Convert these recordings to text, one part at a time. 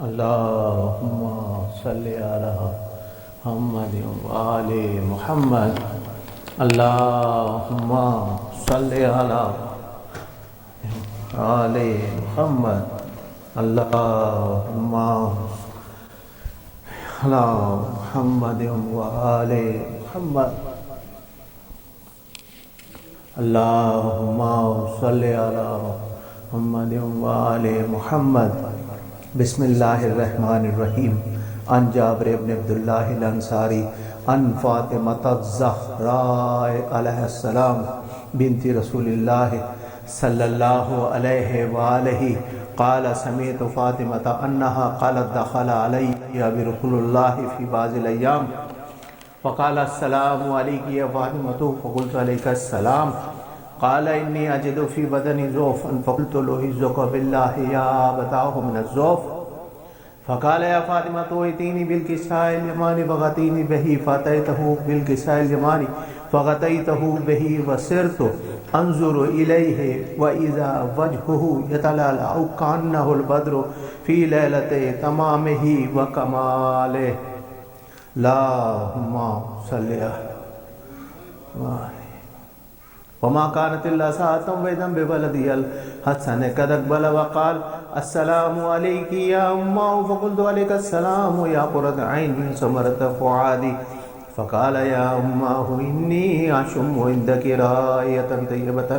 اللهم صل على محمد وآل محمد. اللهم صل على آل محمد. اللهم على محمد وآل محمد. اللهم صل على محمد وآل محمد. بسم اللہ الرحمن الرحیم. عن جابر بن عبداللہ الانصاری عن فاطمۃ الزہراء علیہ السلام بنت رسول اللہ صلی اللہ علیہ وآلہ قال سمعت فاطمۃ انہا قالت دخل علی رسول اللہ فی بعض الایام فقال السلام علیک یا فاطمۃ فقلت علیک السلام قال انی اجد فی بدنی ضعفا فقلت لأعوذک باللہ یا بتاہ من الضعف فقال یا فاطمۃ ائتینی بالکساء الیمانی فغطینی بہ فأتیتہ بالکساء الیمانی فغطیتہ بہ وسرت انظر الیہ واذا وجہہ یتلألأ کأنہ البدر فی لیلۃ تمامہ وکمالہ. اللہم صلی علیہ وما كانت إلا ساعة وإذا بولدي الحسن قد أقبل وقال السلام عليك يا أمه فقلت عليك السلام يا قرة عيني ثمرة فؤادي فقال يا أمه إني أشم عندك رائحة طيبة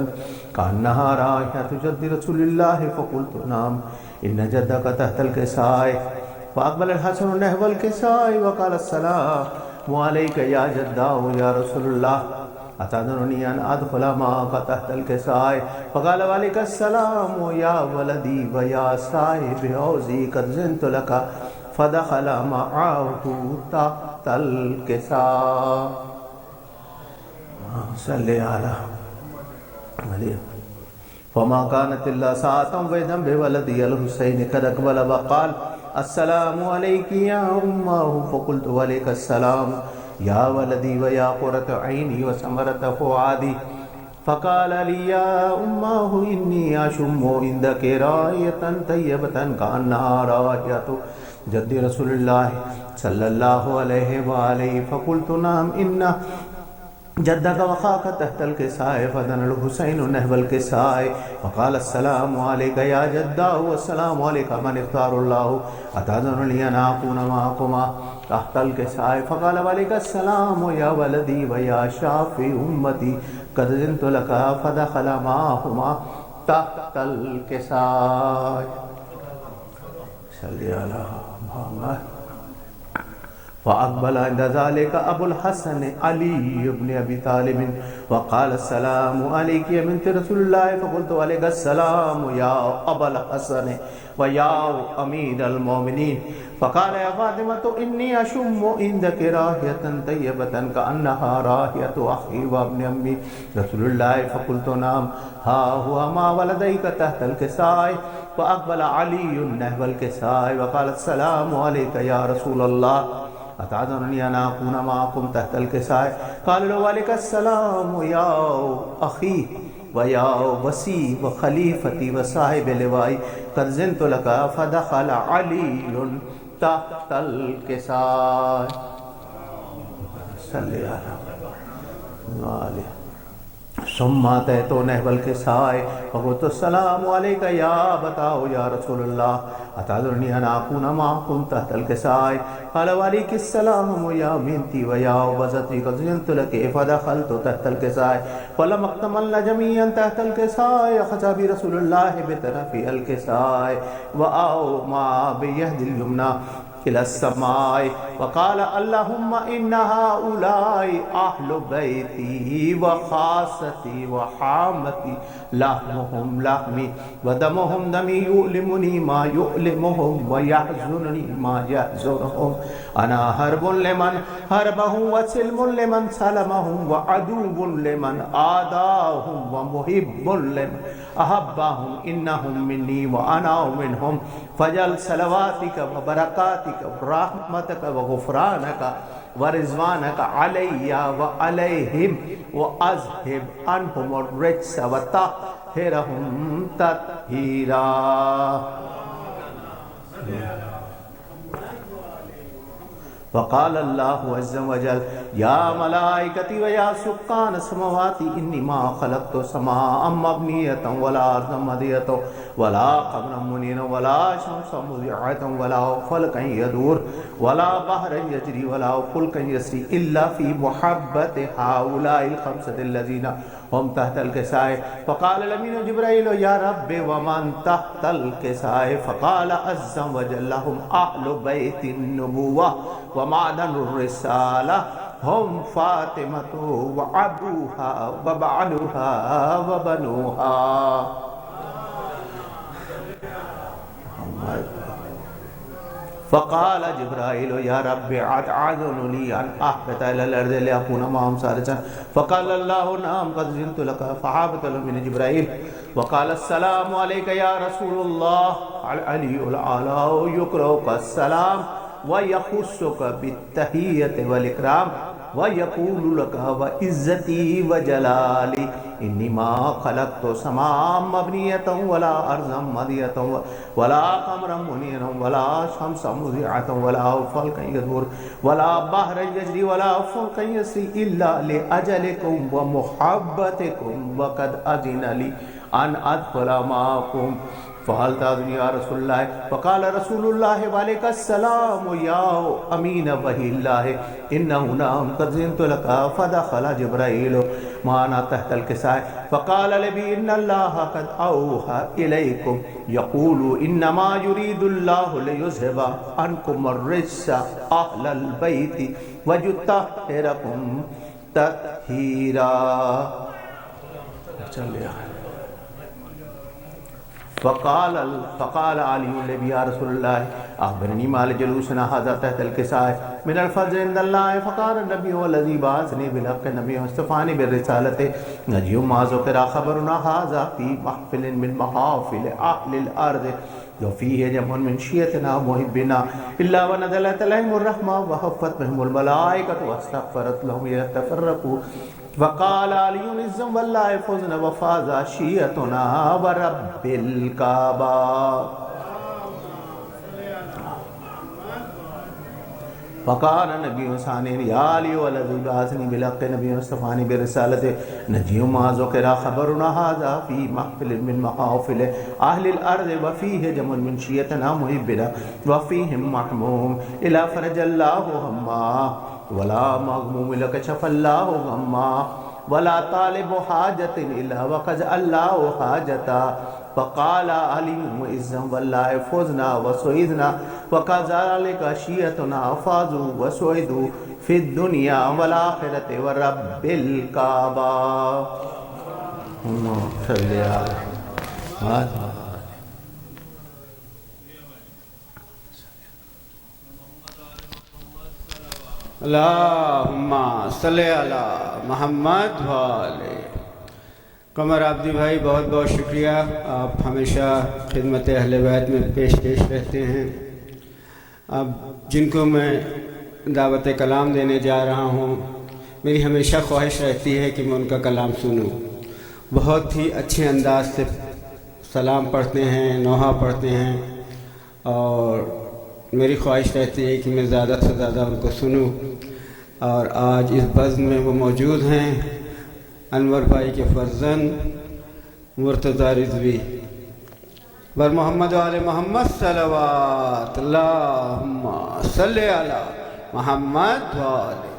كأنها رائحة جد رسول الله فقلت نعم إن جدك تحت الكساء فأقبل الحسن نحو الكساء وقال السلام عليك يا جداه يا رسول الله أتأذنني أن أدخل معك تحت الكساء فقال وعليك السلام يا ولدي ويا صاحب حوضي قد زنت لك فدخل معه تحت الكساء. صلي على فما كانت إلا ساعة وإذا بولدي الحسين قد أقبل وقال السلام عليك يا أمه فقلت وعليك السلام یا ولدی ویا قرۃ عینی وثمرۃ فؤادی فقال لی یا امہ انی اشم عندک رائحة طیبة کأنہا رائحة جد رسول اللہ صلی اللہ علیہ وآلہ فقلت نعم ان جدك وخاك تحت الكساء فدنا الحسين نحو الكساء فقال السلام عليك يا جداه والسلام عليك من اختار الله أتأذن لي أن أكون معكما تحت الكساء فقال وعليك السلام يا ولدي ويا شافي أمتي قد زنت لك فدخل معهما تحت الكساء. صلي على محمد. فأقبل عند ذلك أبو الحسن علي بن أبي طالب وقال السلام عليك يا بنت رسول الله فقلت عليك السلام يا أبا الحسن ويا أمير المؤمنين فقال يا فاطمة إني أشم عندك رائحة طيبة كأنها رائحة أخي وابن أمي رسول الله فقلت نعم ها هو ما ولديك تحت الكساء فأقبل علي نحو الكساء وقال السلام عليك يا رسول الله أتأذنني أن أكون معكم تحت الكساء قال له وعليك السلام يا أخي ويا وسي وخليفتي وصاحب لوائي قد زنت لك فدخل علي تحت الكساء. صلي على ثم أتيت نحو الكساء فقلت السلام عليك يا أبتاه يا رسول الله أتأذنني أن أكون معكم تحت الكساء قال وعليك السلام يا بنتي ويا وبزتي قد زنت لك فدخلت تحت الكساء فلما اكتملنا جميعا تحت الكساء أخذ برسول الله بطرف الكساء وأومأ بيده اليمنى إلى السماء وقال اللهم إن هؤلاء أهل بيتي وخاصتي وحامتي لحمهم لحمي ودمهم دمي يؤلمني ما يؤلمهم ويحزنني ما يحزنهم أنا حرب لمن حربهم وسلم لمن سلمهم وعدو لمن آداهم ومحب لمن أحبهم إنهم مني وأنا منهم فجل صلواتك وبركاتك ورحمتك وغفرانك ورضوانك علي وعليهم وأذهب عنهم الرجس وطهرهم تطهيرا. فقال اللہ عز وجل یا ملائکتی و یا سکان السماوات انی ما خلقت سماء مبنیتا ولا ارضا مدیتا ولا قمرا منیرا ولا شمسا مضیعتا ولا فلکا یدور ولا بحرا یجری ولا فلکا یسری الا فی محبت هؤلاء الخمسة الذین هم تحت الكسائے فقال الامین جبرائیل یا رب ومن تحت الكسائے فقال عز وجل لهم اہل بیت النبوہ ومعدن الرسالہ هم فاطمة وعبوها وبعلها وبنوها فقال جبرائيل يا رب أعذن لي أن أهبط إلى الأرض لأكون معهم سارجا فقال الله نعم قد زنت لك فهبط من جبرائيل وقال السلام عليك يا رسول الله العلي الأعلى يقرأك السلام ويخصك بالتحية والإكرام ويقول لك وعزتي وجلالي إني ما خلقت سماء مبنية ولا أرضا مدية ولا قمرا منيرا ولا شمسا مضيعة ولا فلكا يدور ولا بحرا يجري ولا فلكا يسري إلا لأجلكم ومحبتكم وقد أذن لي أن أدخل معكم فهل تأذن يا رسول الله فقال رسول الله وعليك السلام يا أمين وحي الله إنه نعم قد زنت لك فدخل جبرائيل معنا تحت الكساء فقال لي إن الله قد أوحى إليكم يقول إنما يريد الله ليذهب عنكم الرجس أهل البيت ويطهركم تطهيرا فقال علي النبي يا رسول الله أخبرني ما لجلوسنا هذا تحت الكساء من الفضل عند الله فقال النبي والذي بعثني بالحق النبي واصطفاني بالرسالة نجي ما ذكر خبرنا هذا في محفل من محافل أهل الأرض وفيه جمع من شيعتنا محبنا إلا ونزلت عليهم الرحمة وحفت بهم الملائكة واستغفرت لهم يتفرقوا وقال علي الزم والله فزنا وفاز شيعتنا ورب الكعبة فقال النبي ثاني يا علي والذي بعثني بالحق نبي واصطفاني برسالته نجي ما ذكر خبرنا هذا في محفل من محافل أهل الأرض وفيه جمع من شيعتنا محبنا وفيهم محموم إلى فرج الله هما ولا مغموم لك شف الله غما ولا طالب حاجة إلا وقد الله حاجتا فقال علي وإذن والله فوزنا وسعيدنا وكذلك شيعتنا فازوا وسعدوا في الدنيا والآخرة ورب الكعبة اللهم صل على اللہم صلی علی محمد وآلہ قمر عابدی بھائی بہت بہت شکریہ آپ ہمیشہ خدمت اہل بیت میں پیش رہتے ہیں اب جن کو میں دعوت کلام دینے جا رہا ہوں میری ہمیشہ خواہش رہتی ہے کہ میں ان کا کلام سنوں بہت ہی اچھے انداز سے سلام پڑھتے ہیں نوحہ پڑھتے ہیں اور میری خواہش رہتی ہے کہ میں زیادہ سے زیادہ ان کو سنوں اور آج اس بزم میں وہ موجود ہیں انور بھائی کے فرزند مرتضیٰ رضوی بر محمد و آل محمد صلوات اللہم صلی علی محمد و آل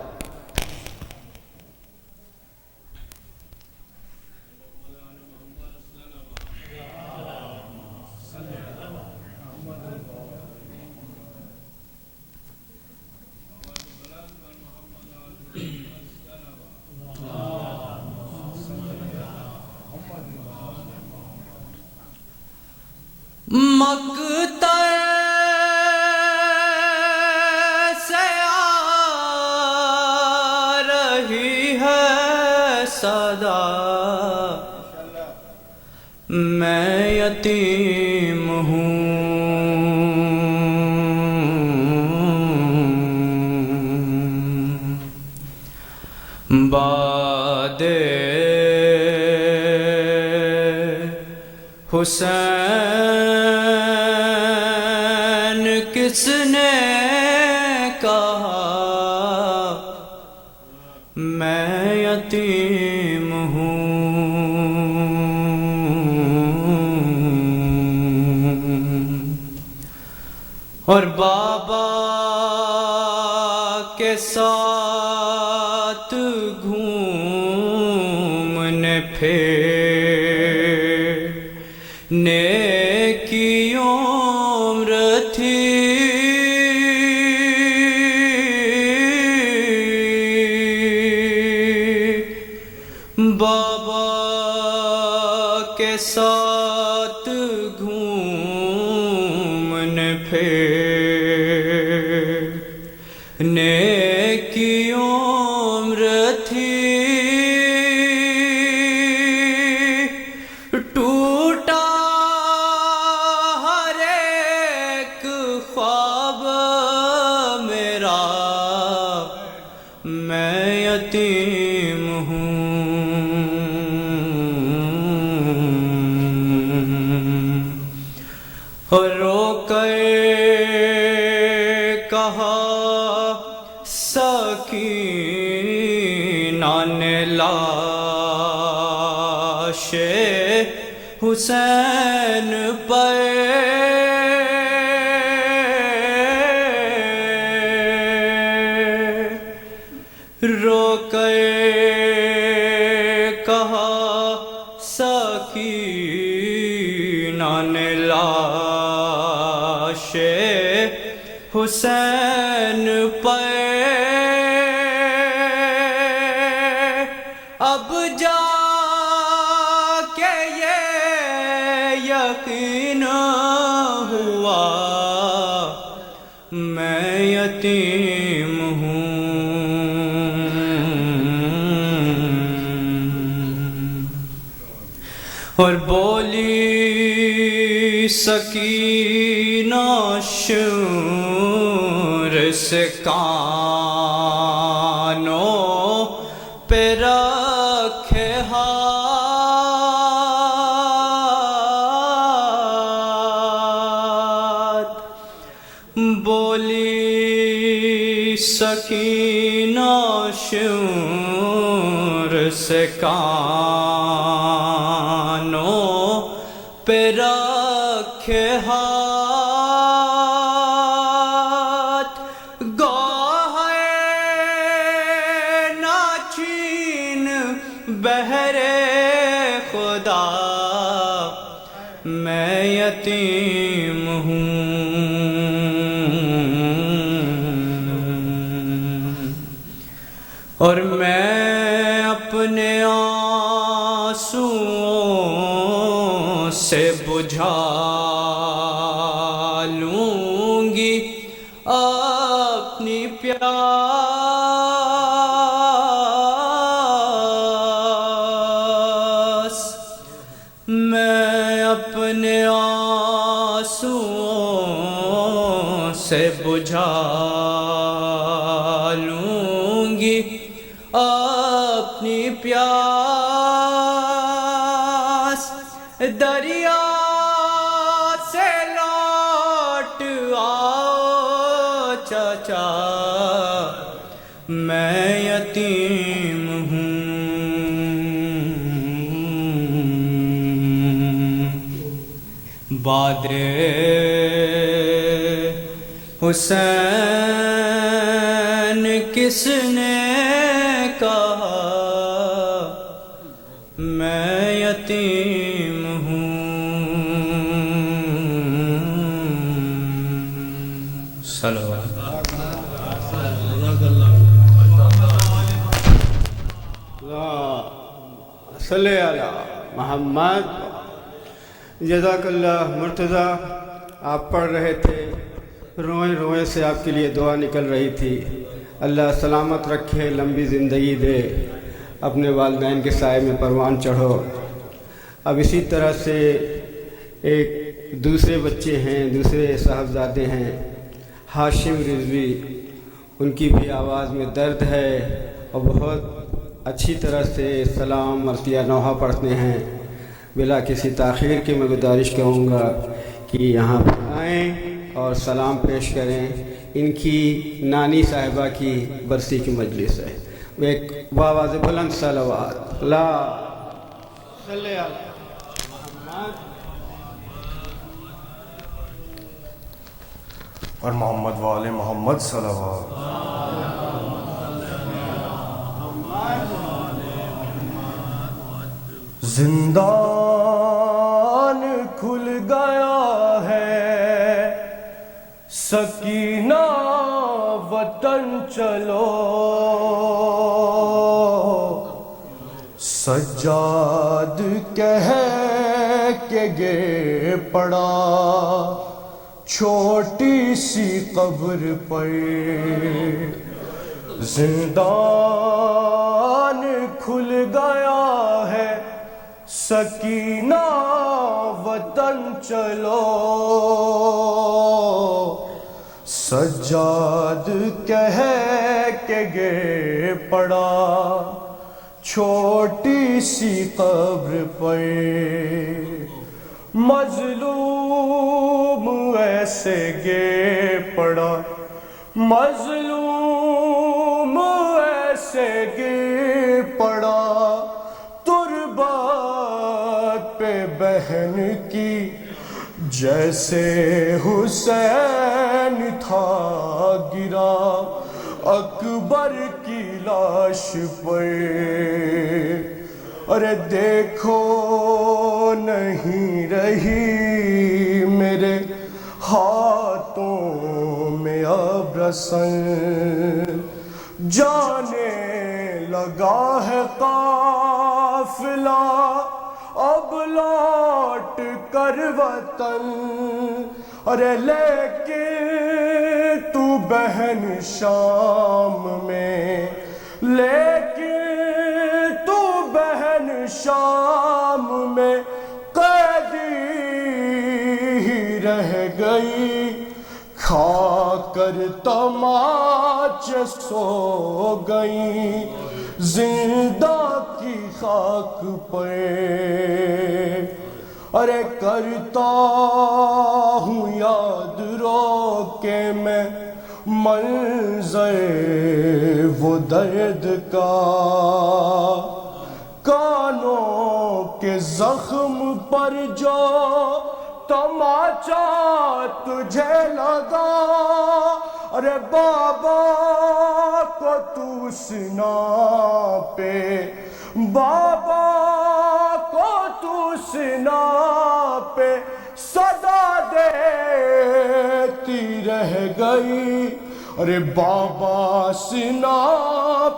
مقطع سے آ رہی ہے صدا میں یتیم ہوں باد حسین کس نے کہا اور بابا کے ساتھ گھومنے پھرنے کی عمر تھی، بابا کے ساتھ گھومنے پھرنے کی عمر تھی، ٹوٹا ہر ایک خواب میرا، میں یتیم ہوں، اور رو کر کہا سکینہ نے لاش حسین پر، رو کر کہا سکینہ نے لاش حسین پر، اب جا کے یہ یقین ہوا میں یتیم ہوں، اور بولی سکینہ شور سے کانوں پہ رکھے ہاتھ، بولی سکینہ شور سے کانوں پہ رکھے ہاتھ، گوہر ناچین بہر خدا میں یتیم ہوں، اور میں اپنے آنسوؤں سے بجھا لوں گی اپنی پیاس، میں اپنے آنسوؤں سے بجھا لوں گی اپنی پیاس، دریا سے لوٹ آؤ چچا میں یتیم ہوں، بادر حسین کس نے کہا میں یتیم ہوں، صلوات صلی علی محمد۔ جزاک اللہ مرتضیٰ، آپ پڑھ رہے تھے، روئیں روئیں سے آپ کے لیے دعا نکل رہی تھی، اللہ سلامت رکھے، لمبی زندگی دے، اپنے والدین کے سائے میں پروان چڑھو۔ اب اسی طرح سے ایک دوسرے بچے ہیں، دوسرے صاحبزادے ہیں، ہاشم رضوی، ان کی بھی آواز میں درد ہے اور بہت اچھی طرح سے سلام مرثیہ نوحہ پڑھتے ہیں۔ بلا کسی تاخیر کے میں گزارش کروں گا کہ یہاں پر آئیں اور سلام پیش کریں، ان کی نانی صاحبہ کی برسی کی مجلس ہے۔ ایک بآواز بلند صلوات لا صلی علی محمد۔ اور محمد والے محمد صلوات. زندان کھل گیا ہے سکینہ وطن چلو، سجاد کہہ کے گر پڑا چھوٹی سی قبر پر. زندان کھل گیا ہے سکینہ وطن چلو، سجاد کہہ کے گر پڑا چھوٹی سی قبر پر. مظلوم ایسے گر پڑا، مظلوم ایسے گر پڑا تربت پہ بہن کی، جیسے حسین تھا گرا اکبر کی لاش پر. ارے دیکھو نہیں رہی میرے ہاتھوں میں اب رسن، جانے لگا ہے قافلہ اب لوٹ کر وطن. ارے لیکن تو بہن شام میں، لیکن تو بہن شام میں قیدی ہی رہ گئی، کھا کر تماچے سو گئی زندہ کی خاک پر. ارے کرتا ہوں یاد رو کے میں منظر وہ درد کا، کانوں کے زخم پر جو تماچا تجھے لگا. ارے بابا کو تو سنا پہ، بابا کو تو سنا پہ صدا دیتی رہ گئی. ارے بابا سنا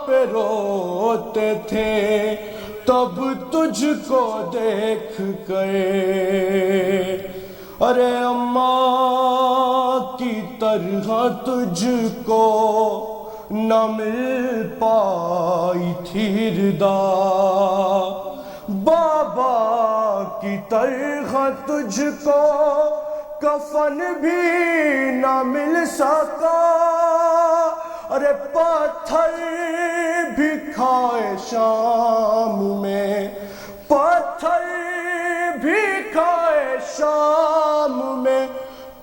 پہ روتے تھے تب تجھ کو دیکھ کر. ارے اماں کی طرح تجھ کو نہ مل پائی تھی ردا، بابا کی طرح تجھ کو کفن بھی نہ مل سکا. ارے پتھر بھی کھائے شام میں، پتھر بھی کھائے شام میں،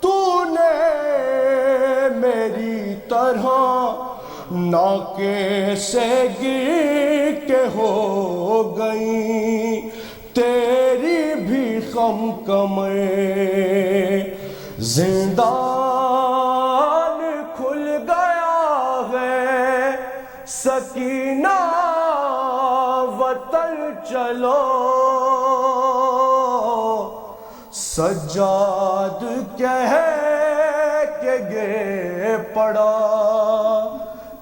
تو نے میری طرح ناکے سے گر کے ہو گئی تیری بھی خم کمر. زندان کھل گیا ہے سکینہ وطن چلو، سجاد کہہ کے گر پڑا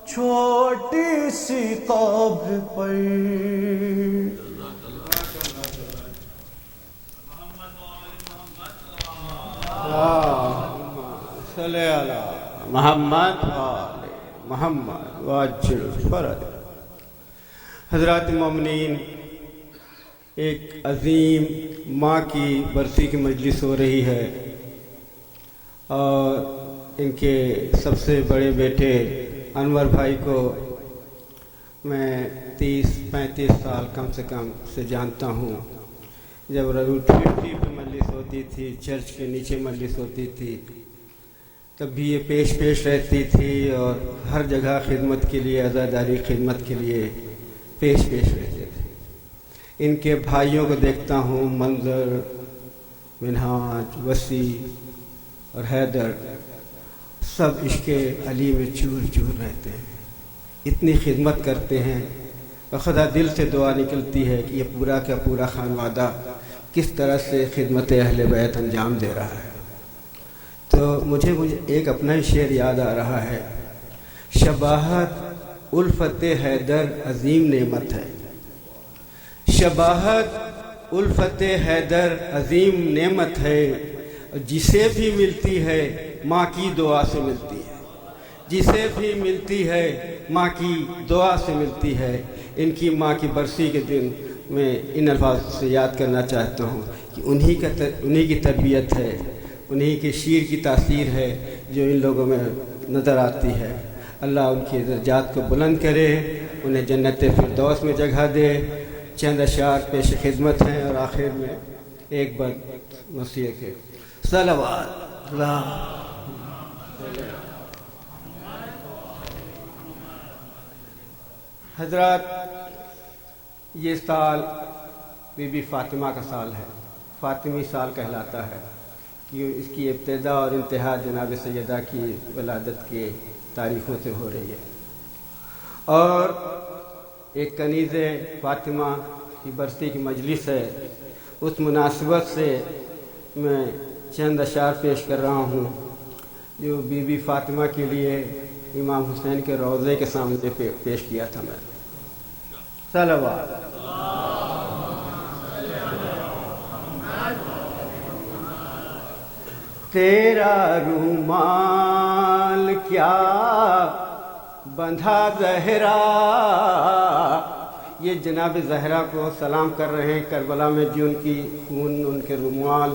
چھوٹی سی قبر پر. صلی علی محمد وآل محمد وعجل فرج. حضرات مومنین، ایک عظیم ماں کی برسی کی مجلس ہو رہی ہے اور ان کے سب سے بڑے بیٹے انور بھائی کو میں 30-35 سال کم سے کم سے جانتا ہوں. جب روٹی پہ مجلس ہوتی تھی، چرچ کے نیچے مجلس ہوتی تھی، تب بھی یہ پیش رہتی تھی اور ہر جگہ خدمت کے لیے، عزاداری خدمت کے لیے پیش رہتے تھے. ان کے بھائیوں کو دیکھتا ہوں، منظر، منہاج، وسیع اور حیدر، सब इश्क़ अली में चूर चूर रहते हैं, इतनी खिदमत करते हैं और खुदा दिल से दुआ निकलती है कि ये पूरा का पूरा खानवादा किस तरह से खिदमत अहले बैत अंजाम दे रहा है। तो मुझे एक अपना ही शेर याद आ रहा है, शबाहत उल्फत हैदर अजीम नेमत है, शबाहत उल्फत हैदर अजीम नेमत है, जिसे भी मिलती है माँ की दुआ से मिलती है, जिसे भी मिलती है माँ की दुआ से मिलती है। इनकी माँ की बरसी के दिन मैं इन अल्फाज से याद करना चाहता हूँ कि उन्हीं की तरबियत है, उन्हीं के शीर की तासीर है जो इन लोगों में नज़र आती है। अल्लाह उनकी दर्जात को बुलंद करे, उन्हें जन्नत फिरदौस में जगह दे। चंद अशार पेश खिदमत हैं और आखिर में एक बार नसीहत के सलावत हज़रात। ये साल बीबी फ़ातिमा का साल है, फ़ातिमी साल कहलाता है। ये इसकी इब्तिदा और इंतहा जनाब सैयदा की वलादत के तारीख़ों से हो रही है और एक कनीज़ फ़ातिमा की बरसी की मजलिस है। उस मुनासिबत से मैं चंद अशार पेश कर रहा हूँ जो बीबी फ़ातिमा के लिए इमाम हुसैन के रोज़े के सामने पेश किया था मैं। सलावत। तेरा रूमाल क्या बंधा ज़हरा, ये जनाब ज़हरा को सलाम कर रहे हैं करबला में, जो उनकी खून, उनके रूमाल,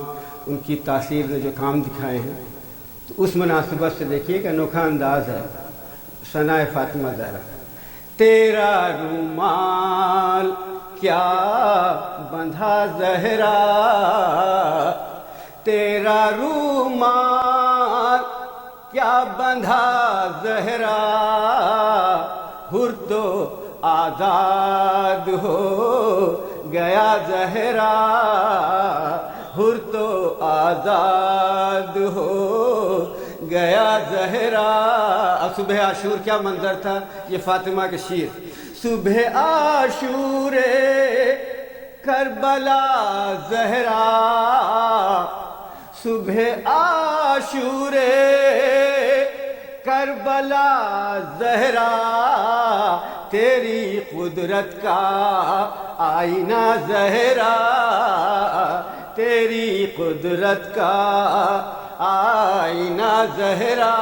उनकी तासीर ने जो काम दिखाए हैं। तो उस मुनासिबत से देखिए कि अनोखा अंदाज़ है सनाए फ़ातिमा ज़हरा। तेरा रूमाल क्या बंधा ज़हरा, तेरा रूमाल क्या बंधा ज़हरा, हुर तो आज़ाद हो गया ज़हरा, हुर तो आज़ाद हो गया ज़हरा। अब सुबह आशूर क्या मंजर था, ये फ़ातिमा के शीर। सुबह आशूरे करबला ज़हरा, सुबह आशूरे करबला ज़हरा, तेरी कुदरत का आईना ज़हरा, तेरी कुदरत का आईना ज़हरा।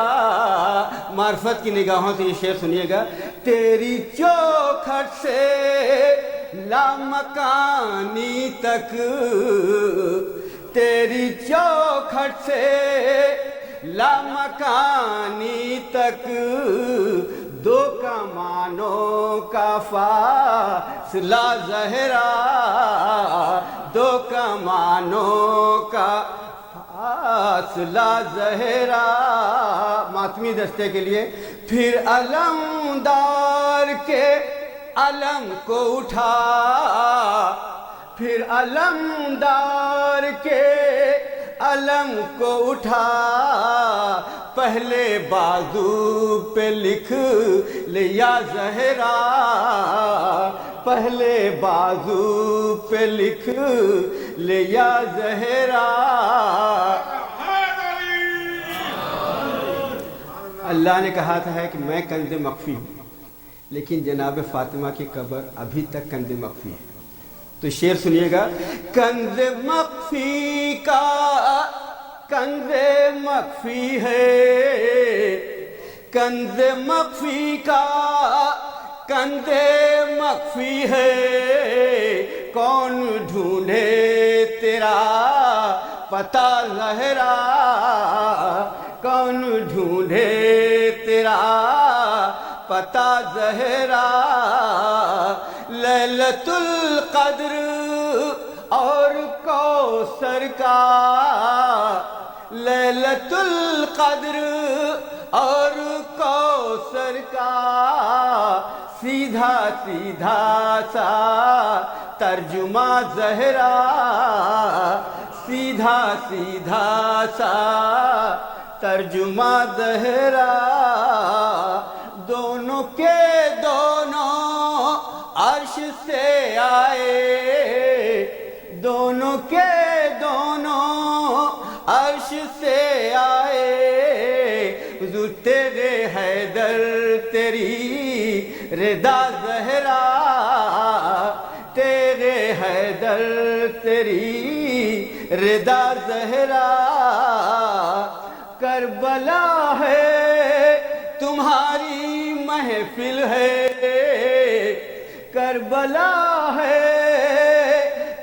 मार्फत की निगाहों से ये शेर सुनिएगा। तेरी चौखट से लामकानी तक, तेरी चौखट से लामकानी तक, दो कमानों का फासला ज़हरा, दो कमानों का फासला ज़हरा। मातमी दस्ते के लिए फिर अलमदार के अलम को उठा, फिर अलमदार के अलम को उठा, पहले बाजू पे लिख लिया ज़हरा, पहले बाजू पे लिख लिया ज़हरा। अल्लाह ने कहा था है कि मैं कंज़ मख्फ़ी हूँ, लेकिन जनाब फ़ातिमा की कब्र अभी तक कंज़ मख्फ़ी है। तो शेर सुनिएगा। कंज़ मख्फ़ी का कंज़ मख्फ़ी है, कंज़ मख्फ़ी का कंज़ मख्फ़ी है, कौन ढूंढे तेरा पता ज़हरा, कौन ढूंढे तेरा पता ज़हरा। लैलतुल क़द्र और कौसर का, लैलतुल क़द्र और कौसर का, सीधा सीधा सा तर्जुमा ज़हरा, सीधा सीधा सा ترجمہ زہرا دونوں کے دونوں عرش سے آئے، دونوں کے دونوں عرش سے آئے، حضور تیرے حیدر تیری رضا زہرا، تیرے حیدر تیری رضا زہرا، کربلا ہے تمہاری محفل ہے، کربلا ہے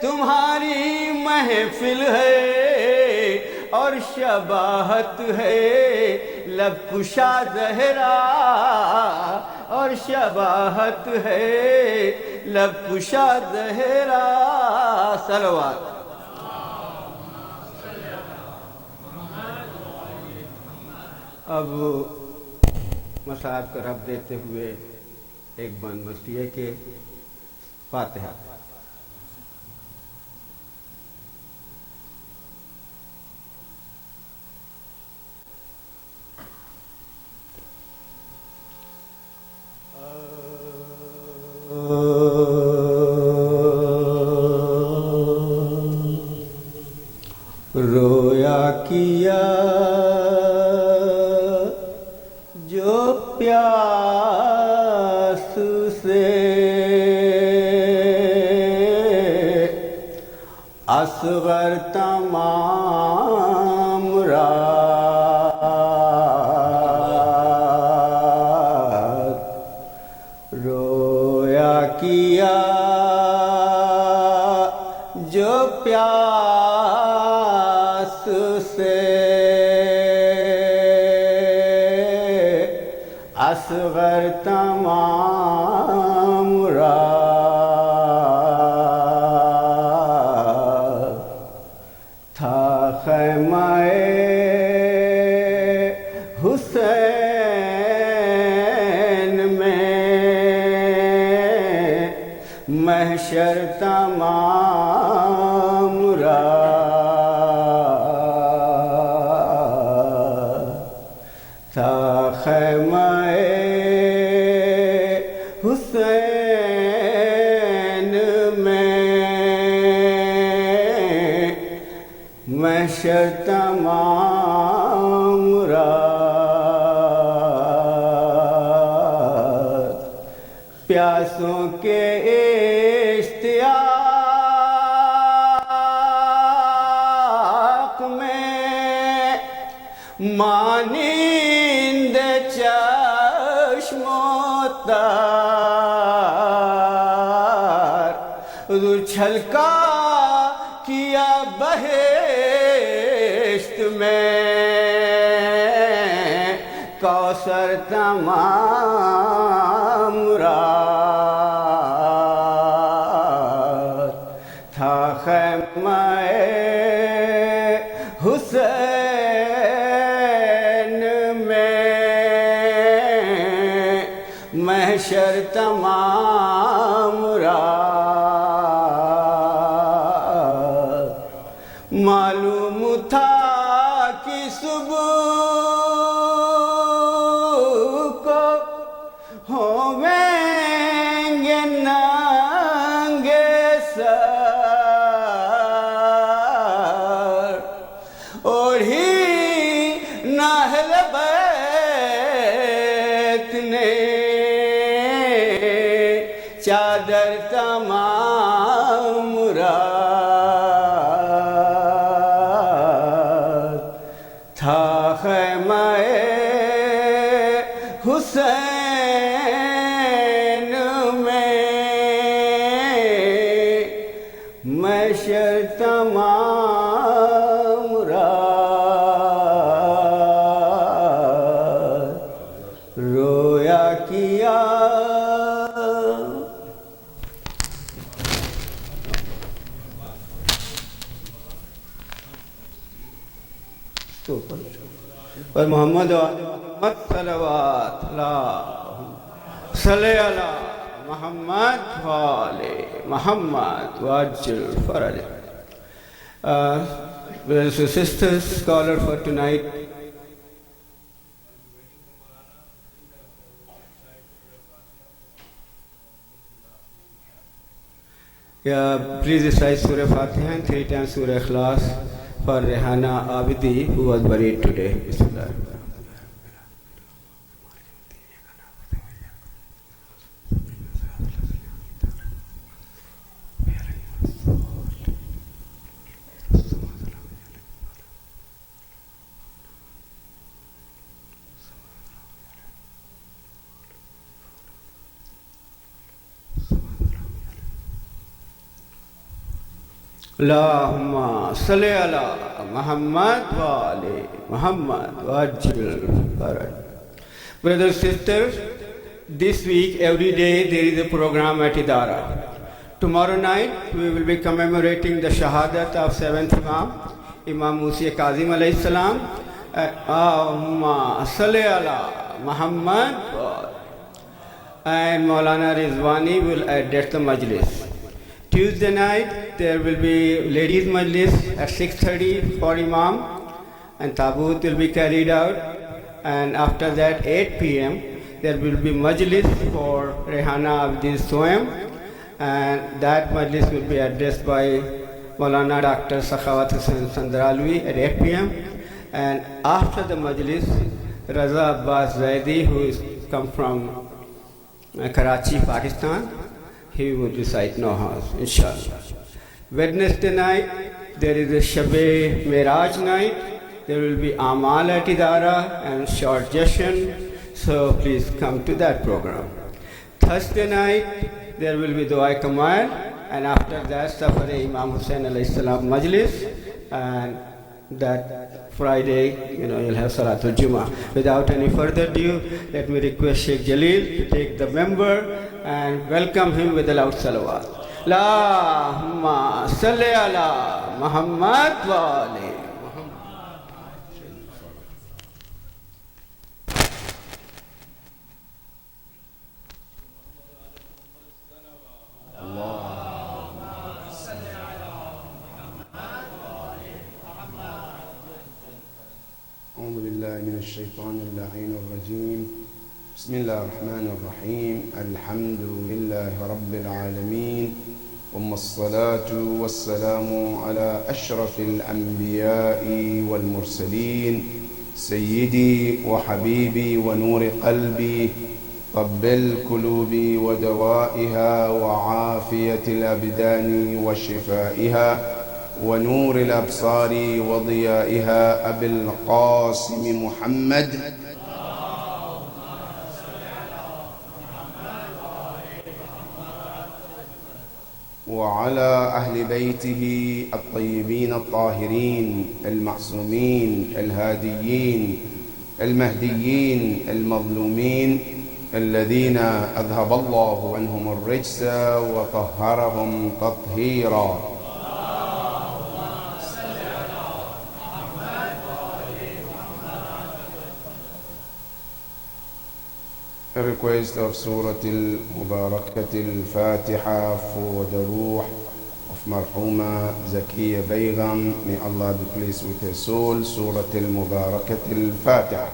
تمہاری محفل ہے، اور شباہت ہے لب کشا زہرا، اور شباہت ہے لب کشا زہرا، صلوات۔ اب مصاحب کا رب دیتے ہوئے ایک بند مسیح کے فاتحہ۔ رویا کیا جو پیاس سے اصغر تمام رات، رویا کیا جو پیاس سے اصغر تمام رات، تھا خیمہ حسین میں محشر تمام رات، تھا خیمہ حسین میں محشر تمام رات، پیاسوں کے اشتیاق میں مانند چشم و تار، حضور چھلکا کیا بہشت میں کوثر تمام رات، تھا خیمہ حسین میں محشر تمام رات، معلوم تھا کہ صبح کو ہوئیں گے ننگے سر، اور ہی اہل بیت نے چادر تمام رات، تھا خیمہ حسین میں محشر تمام رات، رویا کیا اور محمد و محمد صلوات اللہم صلی علی محمد و آل محمد وعجل fridge. Brothers and sisters, scholar for tonight Please recite Surah Fatiha and 3 times Surah Ikhlas for Rehana Abidi, who was buried today. Bismillah. Allahumma salli ala Muhammad wa ali Muhammad wa ajil faraj. Brothers and sisters, this week, every day, there is a program at Idara. Tomorrow night, we will be commemorating the Shahadat of 7th Imam, Imam Musa Kazim alayhi salam. Allahumma salli ala Muhammad wa ali. And Maulana Rizwani will address the majlis. Tuesday night, there will be ladies' majlis at 6:30 for Imam, and Tabut will be carried out. And after that, 8 p.m., there will be majlis for Rehana Abdi Soem, and that majlis will be addressed by Maulana Dr. Sakhawat Hussain Sandralwi at 8 p.m. And after the majlis, Raza Abbas Zaidi, who is come from Karachi, Pakistan, he will recite Nohaz, inshallah. Wednesday night, there is a Shab-e Miraj night. There will be Amal at Idara and short session, so please come to that program. Thursday night, there will be Dua Kamal, and after that, Safar-e Imam Hussain alayhi salam majlis, and that Friday, you'll have Salatul Jummah. Without any further ado, let me request Sheikh Jalil to take the member and welcome him with a loud salawat. Allahumma salli ala Muhammad wa ali أعوذ بالله من الشيطان اللعين الرجيم بسم الله الرحمن الرحيم الحمد لله رب العالمين ثم الصلاة والسلام على أشرف الأنبياء والمرسلين سيدي وحبيبي ونور قلبي طب القلوب ودوائها وعافية الأبدان وشفائها ونور الأبصار وضيائها أبي القاسم محمد وعلى أهل بيته الطيبين الطاهرين المعصومين الهاديين المهديين المظلومين الذين أذهب الله عنهم الرجس وطهرهم تطهيرا. A request of Surah Al-Mubarakat Al-Fatiha for the ruh of Marhuma Zakiya Begum. May Allah be pleased with her soul. Surah Al-Mubarakat Al-Fatiha.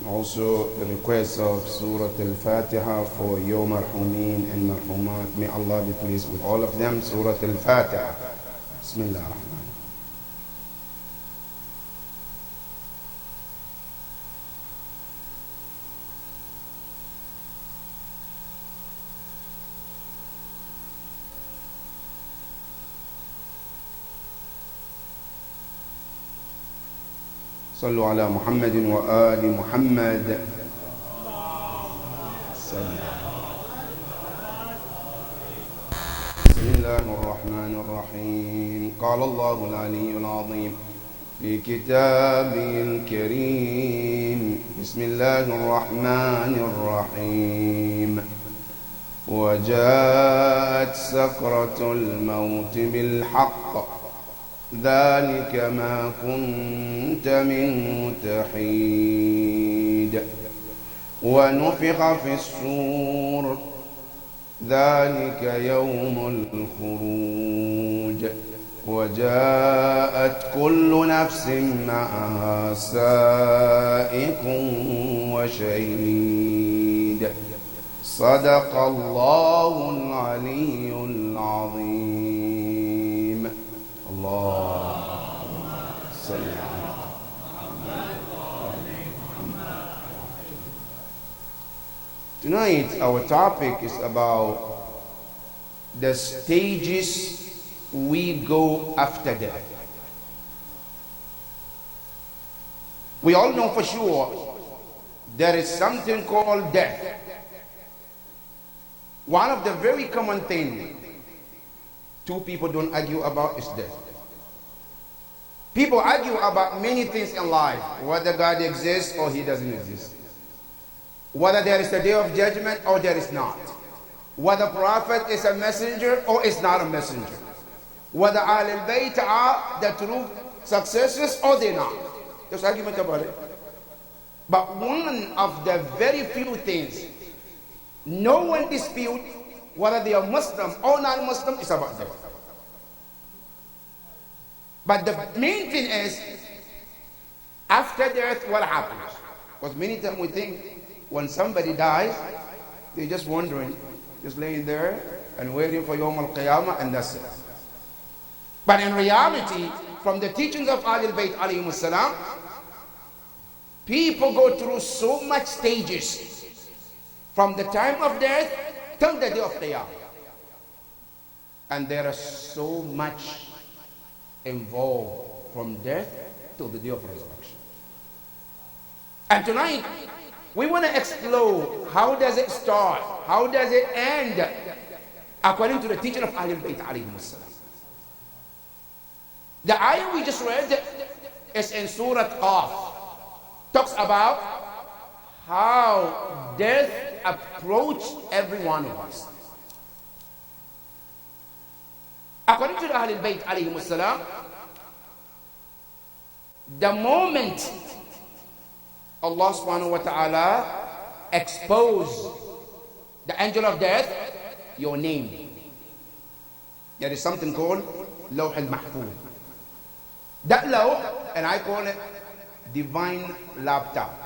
Also, the request of Surah Al-Fatiha for your Marhumin and Marhumat. May Allah be pleased with all of them. Surah Al-Fatiha. Bismillah ar-Rahman. صلوا على محمد وآل محمد. بسم الله الرحمن الرحيم. قال الله العلي العظيم في كتابه الكريم بسم الله الرحمن الرحيم وجاءت سكرة الموت بالحق ذلك ما كنت منه تحيد ونفخ في الصور ذلك يوم الخروج وجاءت كل نفس معها سائق وشهيد صدق الله العلي العظيم. اللهم صل على Tonight our topic is about the stages we go after death. We all know for sure there is something called death. One of the very common things two people don't argue about is death. People argue about many things in life, whether God exists or he doesn't exist, whether there is a day of judgment or there is not, whether prophet is a messenger or is not a messenger, whether Ahlul Bayt are the true successors or they're not. There's argument about it. But one of the very few things no one disputes, whether they are Muslim or non-Muslim, is about death. But the main thing is, after death, what happens? Because many times we think when somebody dies, they're just wondering, just laying there and waiting for Yawm al-Qiyamah, and that's it. But in reality, from the teachings of Ahlul Bayt alayhimus salam, people go through so much stages from the time of death till the day of Qiyamah. And there is so much involved from death till the day of resurrection. And tonight, we want to explore how does it start, how does it end, according to the teaching of Ahlul Bayt alayhimus salam. The ayah we just read is in Surah Qaf. Talks about how death approached every one of us. According to the Ahlul Bayt alayhimus salam, the moment Allah subhanahu wa ta'ala exposed the angel of death, your name, there is something called Lawh al-Mahfuz. That lawh, and I call it divine laptop.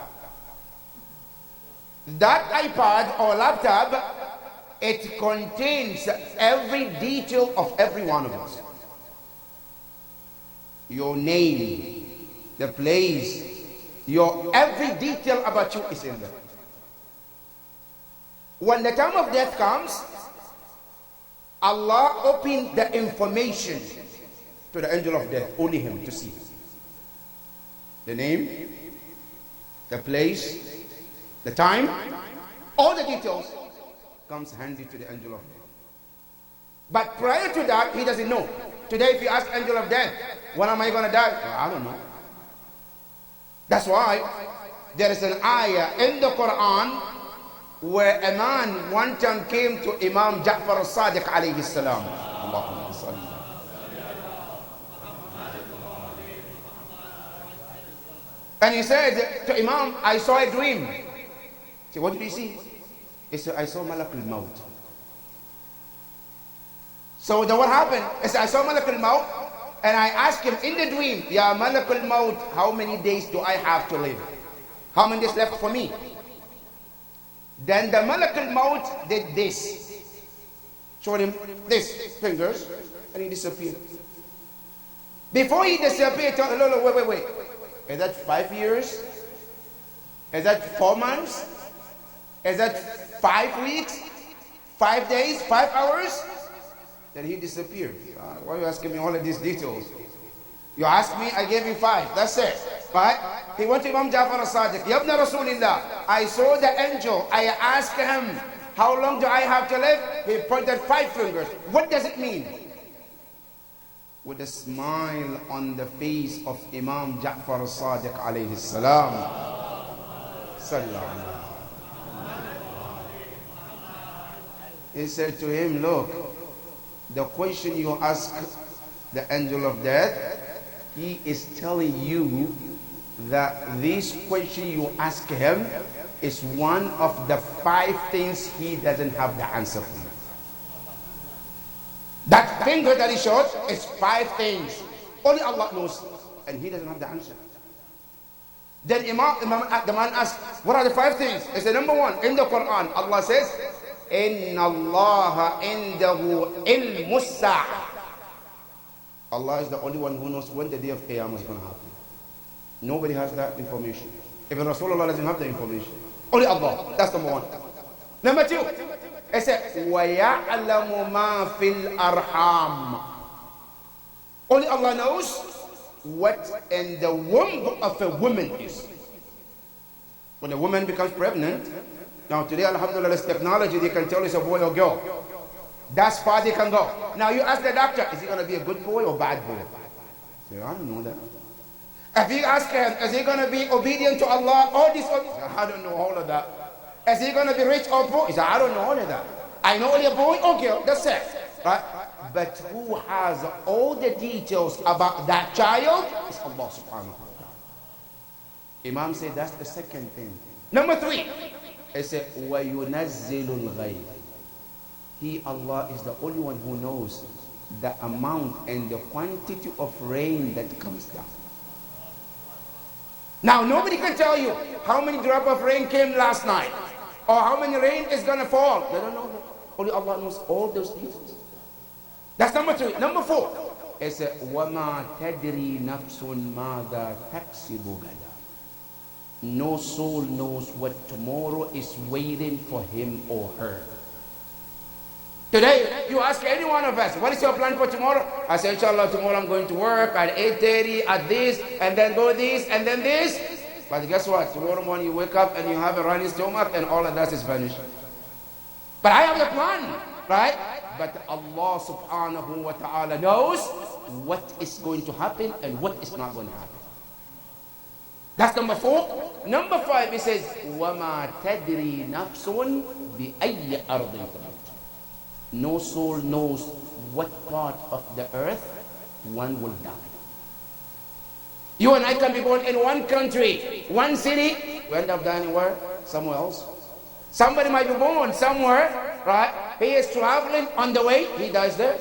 That iPad or laptop, it contains every detail of every one of us. Your name, the place, your every detail about you is in there. When the time of death comes, Allah opened the information to the angel of death, only him to see. The name, the place, the time, all the details comes handy to the angel of death. But prior to that, he doesn't know. Today, if you ask angel of death, when am I going to die? Well, I don't know. That's why there is an ayah in the Quran where a man one time came to Imam Ja'far al-Sadiq alayhi salam. Allahumma salli. And he said to Imam, I saw a dream. He said, what did you see? He said, I saw Malak al-Maut. So then what happened? He said, I saw Malak al-Maut, and I asked him in the dream, Ya Malak al-Maut, how many days do I have to live? How many days left for me? Then the Malak al-Maut did this. Showed him this, fingers, and he disappeared. Before he disappeared, he told, no, wait. Is that 5 years? Is that 4 months? Is that 5 weeks? 5 days? 5 hours? Then he disappeared. Why are you asking me all of these details? You asked me, I gave you 5. That's it. But he went to Imam Ja'far al-Sadiq. Ya ibn Rasulillah, I saw the angel. I asked him, how long do I have to live? He pointed 5 fingers. What does it mean? With a smile on the face of Imam Ja'far al-Sadiq alayhi salam. Sallallahu. He said to him, look, the question you ask the angel of death, he is telling you that this question you ask him is one of the 5 things he doesn't have the answer for. That finger that he showed is 5 things. Only Allah knows, and he doesn't have the answer. Then the man asked, what are the 5 things? He said, number 1, in the Quran, Allah says, Inna Allah indahu ilmus sa'ah. Allah is the only one who knows when the day of Qiyamah is going to happen. Nobody has that information. Even Rasulullah doesn't have the information. Only Allah. That's number 1. Number 2, it said, وَيَعْلَمُ مَا فِي الْأَرْحَامِ. Only Allah knows what in the womb of a woman is. When a woman becomes pregnant, now today, alhamdulillah, there's technology, they can tell it's a boy or girl. That's far they can go. Now you ask the doctor, is he going to be a good boy or bad boy? Say, I don't know that. If you ask him, is he going to be obedient to Allah? All this, I don't know all of that. Is he going to be rich or poor? He said, I don't know all of that. I know only a boy or girl, that's it. Right? But who has all the details about that child? It's Allah subhanahu wa ta'ala. Imam said that's the second thing. Number 3, it said, وَيُنَزِّلُ الْغَيْبِ. He, Allah, is the only one who knows the amount and the quantity of rain that comes down. Now, nobody can tell you how many drops of rain came last night or how many rain is going to fall. They don't know that. Only Allah knows all those details. That's number 3. Number 4, it said, وَمَا تَدْرِي نَفْسٌ مَاذَا تَكْسِبُ غَدًا. No soul knows what tomorrow is waiting for him or her. Today, you ask any one of us, what is your plan for tomorrow? I say, inshallah, tomorrow I'm going to work at 8:30, at this, and then go this, and then this. But guess what? Tomorrow morning you wake up and you have a running stomach and all of that is vanished. But I have the plan, right? But Allah subhanahu wa ta'ala knows what is going to happen and what is not going to happen. That's number 4. Number 5, it says, وَمَا تَدْرِي نَفْسٌ بِأَيِّ أَرْضٍ تَمُوتُ. No soul knows what part of the earth one will die. You and I can be born in one country, one city, we end up dying where? Somewhere else. Somebody might be born somewhere, right? He is traveling on the way, he dies there.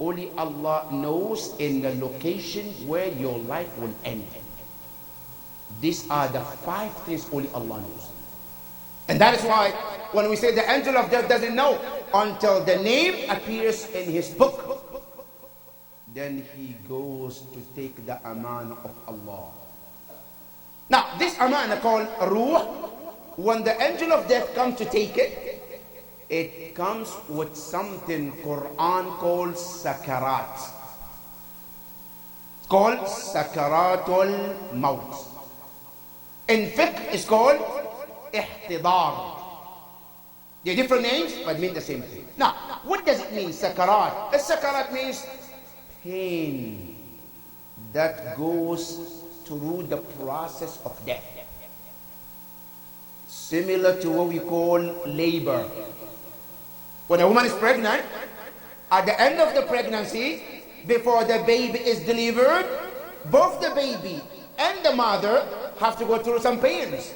Only Allah knows in the location where your life will end. These are the 5 things only Allah knows. And that is why when we say the angel of death doesn't know until the name appears in his book, then he goes to take the aman of Allah. Now this aman called ruh, when the angel of death comes to take it, it comes with something Quran called sakarat. It's called sakaratul maut. In fiqh it's called ihtidar. They're different names but mean the same thing. Now, what does it mean, sakarat? A sakarat means pain that goes through the process of death. Similar to what we call labor. When a woman is pregnant, at the end of the pregnancy, before the baby is delivered, both the baby and the mother have to go through some pains.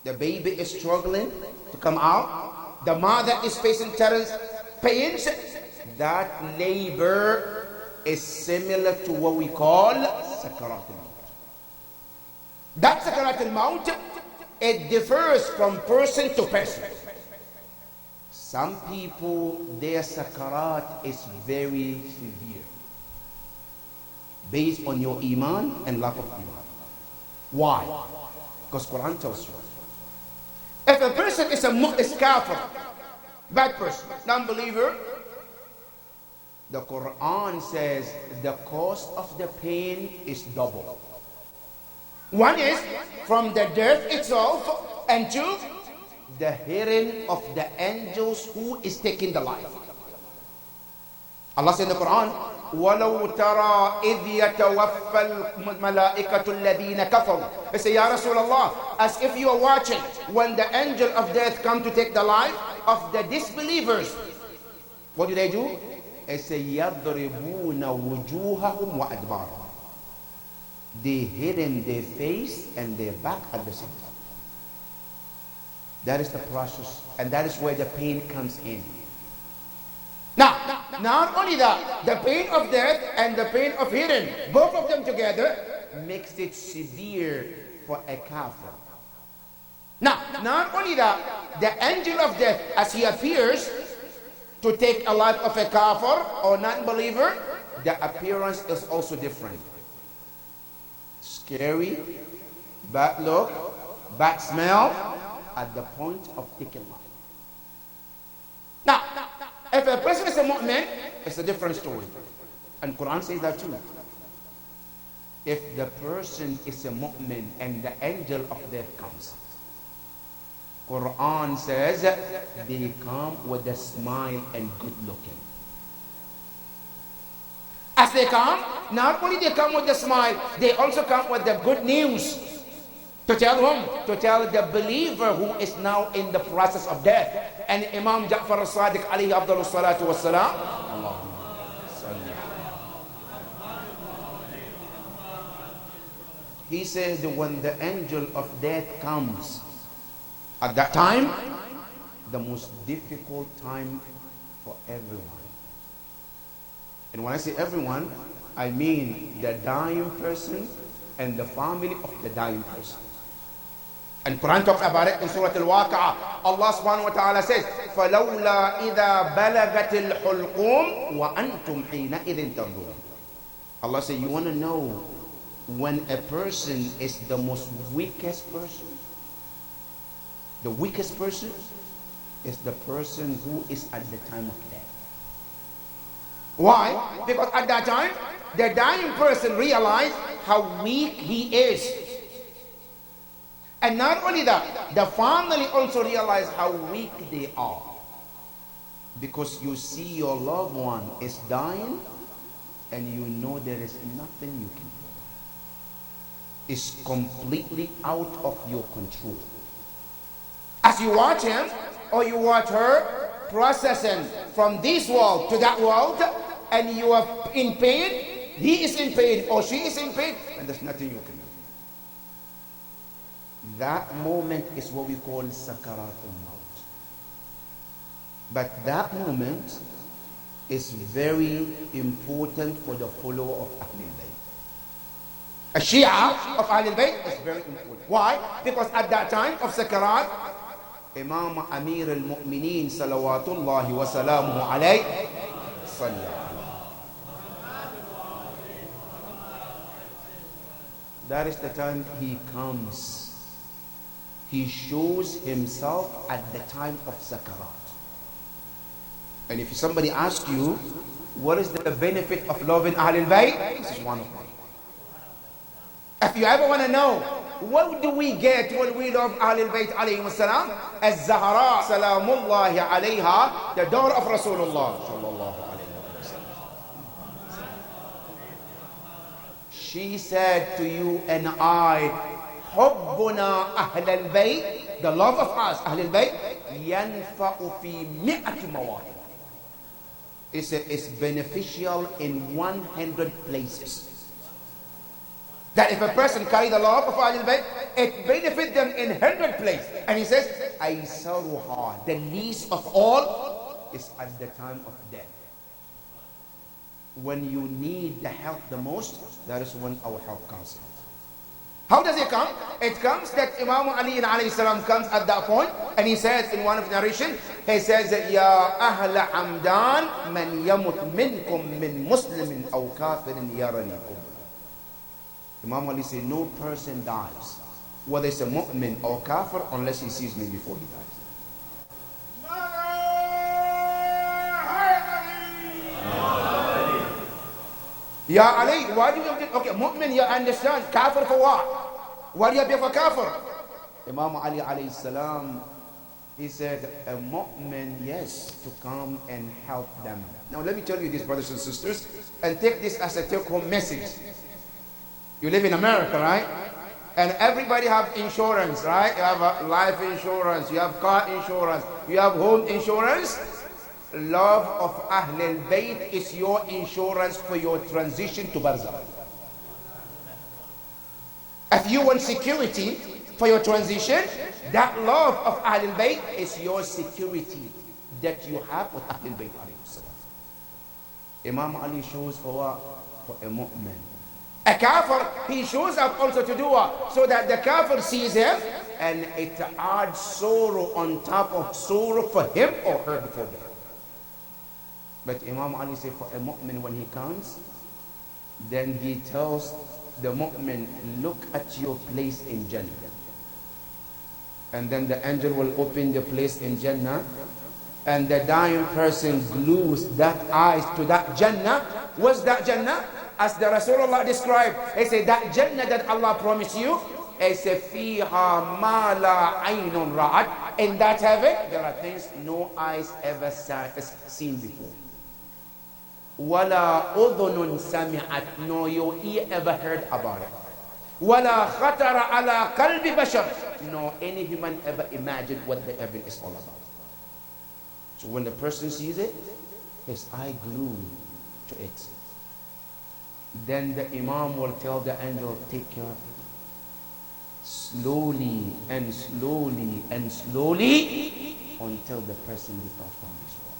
The baby is struggling to come out. The mother is facing terrible pains. That labor is similar to what we call Sakarat al-Maut. That Sakarat al-Maut, it differs from person to person. Some people, their Sakarat is very severe, based on your Iman and lack of Iman. Why? Because Quran tells you. If a person is a kafir, bad person, non-believer, the Quran says the cost of the pain is double. One is from the death itself, and 2, the hearing of the angels who is taking the life. Allah said in the Quran, وَلَوْ تَرَى إِذْ يَتَوَفَّى الْمَلَائِكَةُ الَّذِينَ كَفَرُوا. They say, Ya Rasulullah, as if you are watching when the angel of death come to take the life of the disbelievers. What do? It's a يَضْرِبُونَ وُجُوهَهُمْ وَأَدْبَارًا. They hidden their face and their back at the same time. That is the process, and that is where the pain comes in. Now, not only that, the pain of death and the pain of hidden, both of them together makes it severe for a kafir. Now, not only that, the angel of death, as he appears to take a life of a kafir or non-believer, the appearance is also different. Scary, bad look, bad smell, at the point of taking life. Now, if a person is a mu'min, it's a different story. And Quran says that too. If the person is a mu'min and the angel of death comes, Quran says they come with a smile and good looking. As they come, not only they come with the smile, they also come with the good news. To tell whom? To tell the believer who is now in the process of death. And Imam Ja'far al-Sadiq alayhi afdalus salatu wassalam, he said when the angel of death comes, at that time, the most difficult time for everyone. And when I say everyone, I mean the dying person and the family of the dying person. And Quran talks about it in Surah Al-Waqi'ah. Allah subhanahu wa ta'ala says, فَلَوْلَا إِذَا بَلَغَتِ الْحُلْقُومِ وَأَنْتُمْ حِينَئِذٍ تَنْظُرُونَ. Allah says, you want to know when a person is the most weakest person? The weakest person is the person who is at the time of death. Why? Because at that time, the dying person realized how weak he is. And not only that, the family also realize how weak they are. Because you see your loved one is dying and you know there is nothing you can do. It's completely out of your control. As you watch him or you watch her processing from this world to that world, and you are in pain, he is in pain or she is in pain, and there's nothing you can do. That moment is what we call Sakarat al-Maut. But that moment is very important for the follower of Ahlul Bayt. A Shia of Ahlul Bayt is very important. Why? Because at that time of Sakarat, Imam Amir al-Mu'mineen salawatullahi wa salamuhu alayhi sallallahu. That is the time he comes. He shows himself at the time of Sakarat. And if somebody asks you, what is the benefit of loving Ahlul Bayt? This is one of them. If you ever want to know, what do we get when we love Ahlul Bayt alayhi salam? Az-Zahra salamullahi alayha, the daughter of Rasulullah sallallahu alayhi wa sallam. She said to you and I, Hubbuna Ahlul Bayt, the love of us, Ahlul Bayt, yanfa'u fi mi'ati mawaqif. It's beneficial in 100 places. That if a person carry the love of Ahlul Bayt, it benefits them in 100 places. And he says, Aysaruha, the least of all is at the time of death. When you need the help the most, that is when our help comes. How does it come? It comes that Imam Ali alayhi salam comes at that point, and he says in one of the narration, he says, Ya ahla hamdan man yamut minkum min muslimin aw kafirin yaranikum. Imam Ali said, no person dies, whether it's a mu'min or kafir, unless he sees me before he dies. Ya Ali, why do you have to, okay, mu'min, you understand, kafir for what? Why do you have to be for kafir? Imam Ali alayhi salam, he said, a mu'min, yes, to come and help them. Now let me tell you this, brothers and sisters, and take this as a take-home message. You live in America, right? And everybody have insurance, right? You have life insurance, you have car insurance, you have home insurance. love of Ahlul Bayt is your insurance for your transition to Barzakh. If you want security for your transition, that love of Ahlul Bayt is your security that you have with Ahlul Bayt. Imam Ali shows for a mu'min. A kafir, he shows up also to do what? So that the kafir sees him and it adds sorrow on top of sorrow for him or her before them. But Imam Ali said for a mu'min when he comes, then he tells the mu'min, look at your place in Jannah. And then the angel will open the place in Jannah, and the dying person glues that eyes to that Jannah. What's that Jannah? As the Rasulullah described, he said that Jannah that Allah promised you, he said, فِيهَا مَا لَا عَيْنٌ رَأَتْ. In that heaven, there are things no eyes ever seen before. وَلَا أُذُنٌ سَمِعَتْ. No your ear ever heard about it. وَلَا خَطَرَ عَلَى قَلْبِ بَشَرٍ. No any human ever imagined what the heaven is all about. So when the person sees it, his eye glued to it. Then the Imam will tell the angel, take care of it. Slowly and slowly and slowly until the person departs from this world.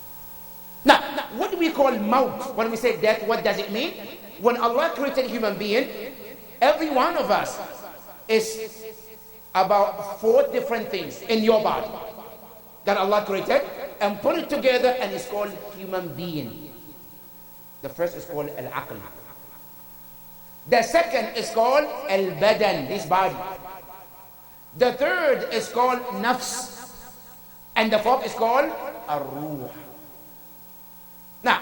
Now, what do we call maut? When we say death, what does it mean? When Allah created a human being, every one of us is about 4 different things in your body that Allah created and put it together, and it's called human being. The first is called al-aql. The second is called al-badan, this body. The third is called nafs. And the fourth is called ar-ruh. Now,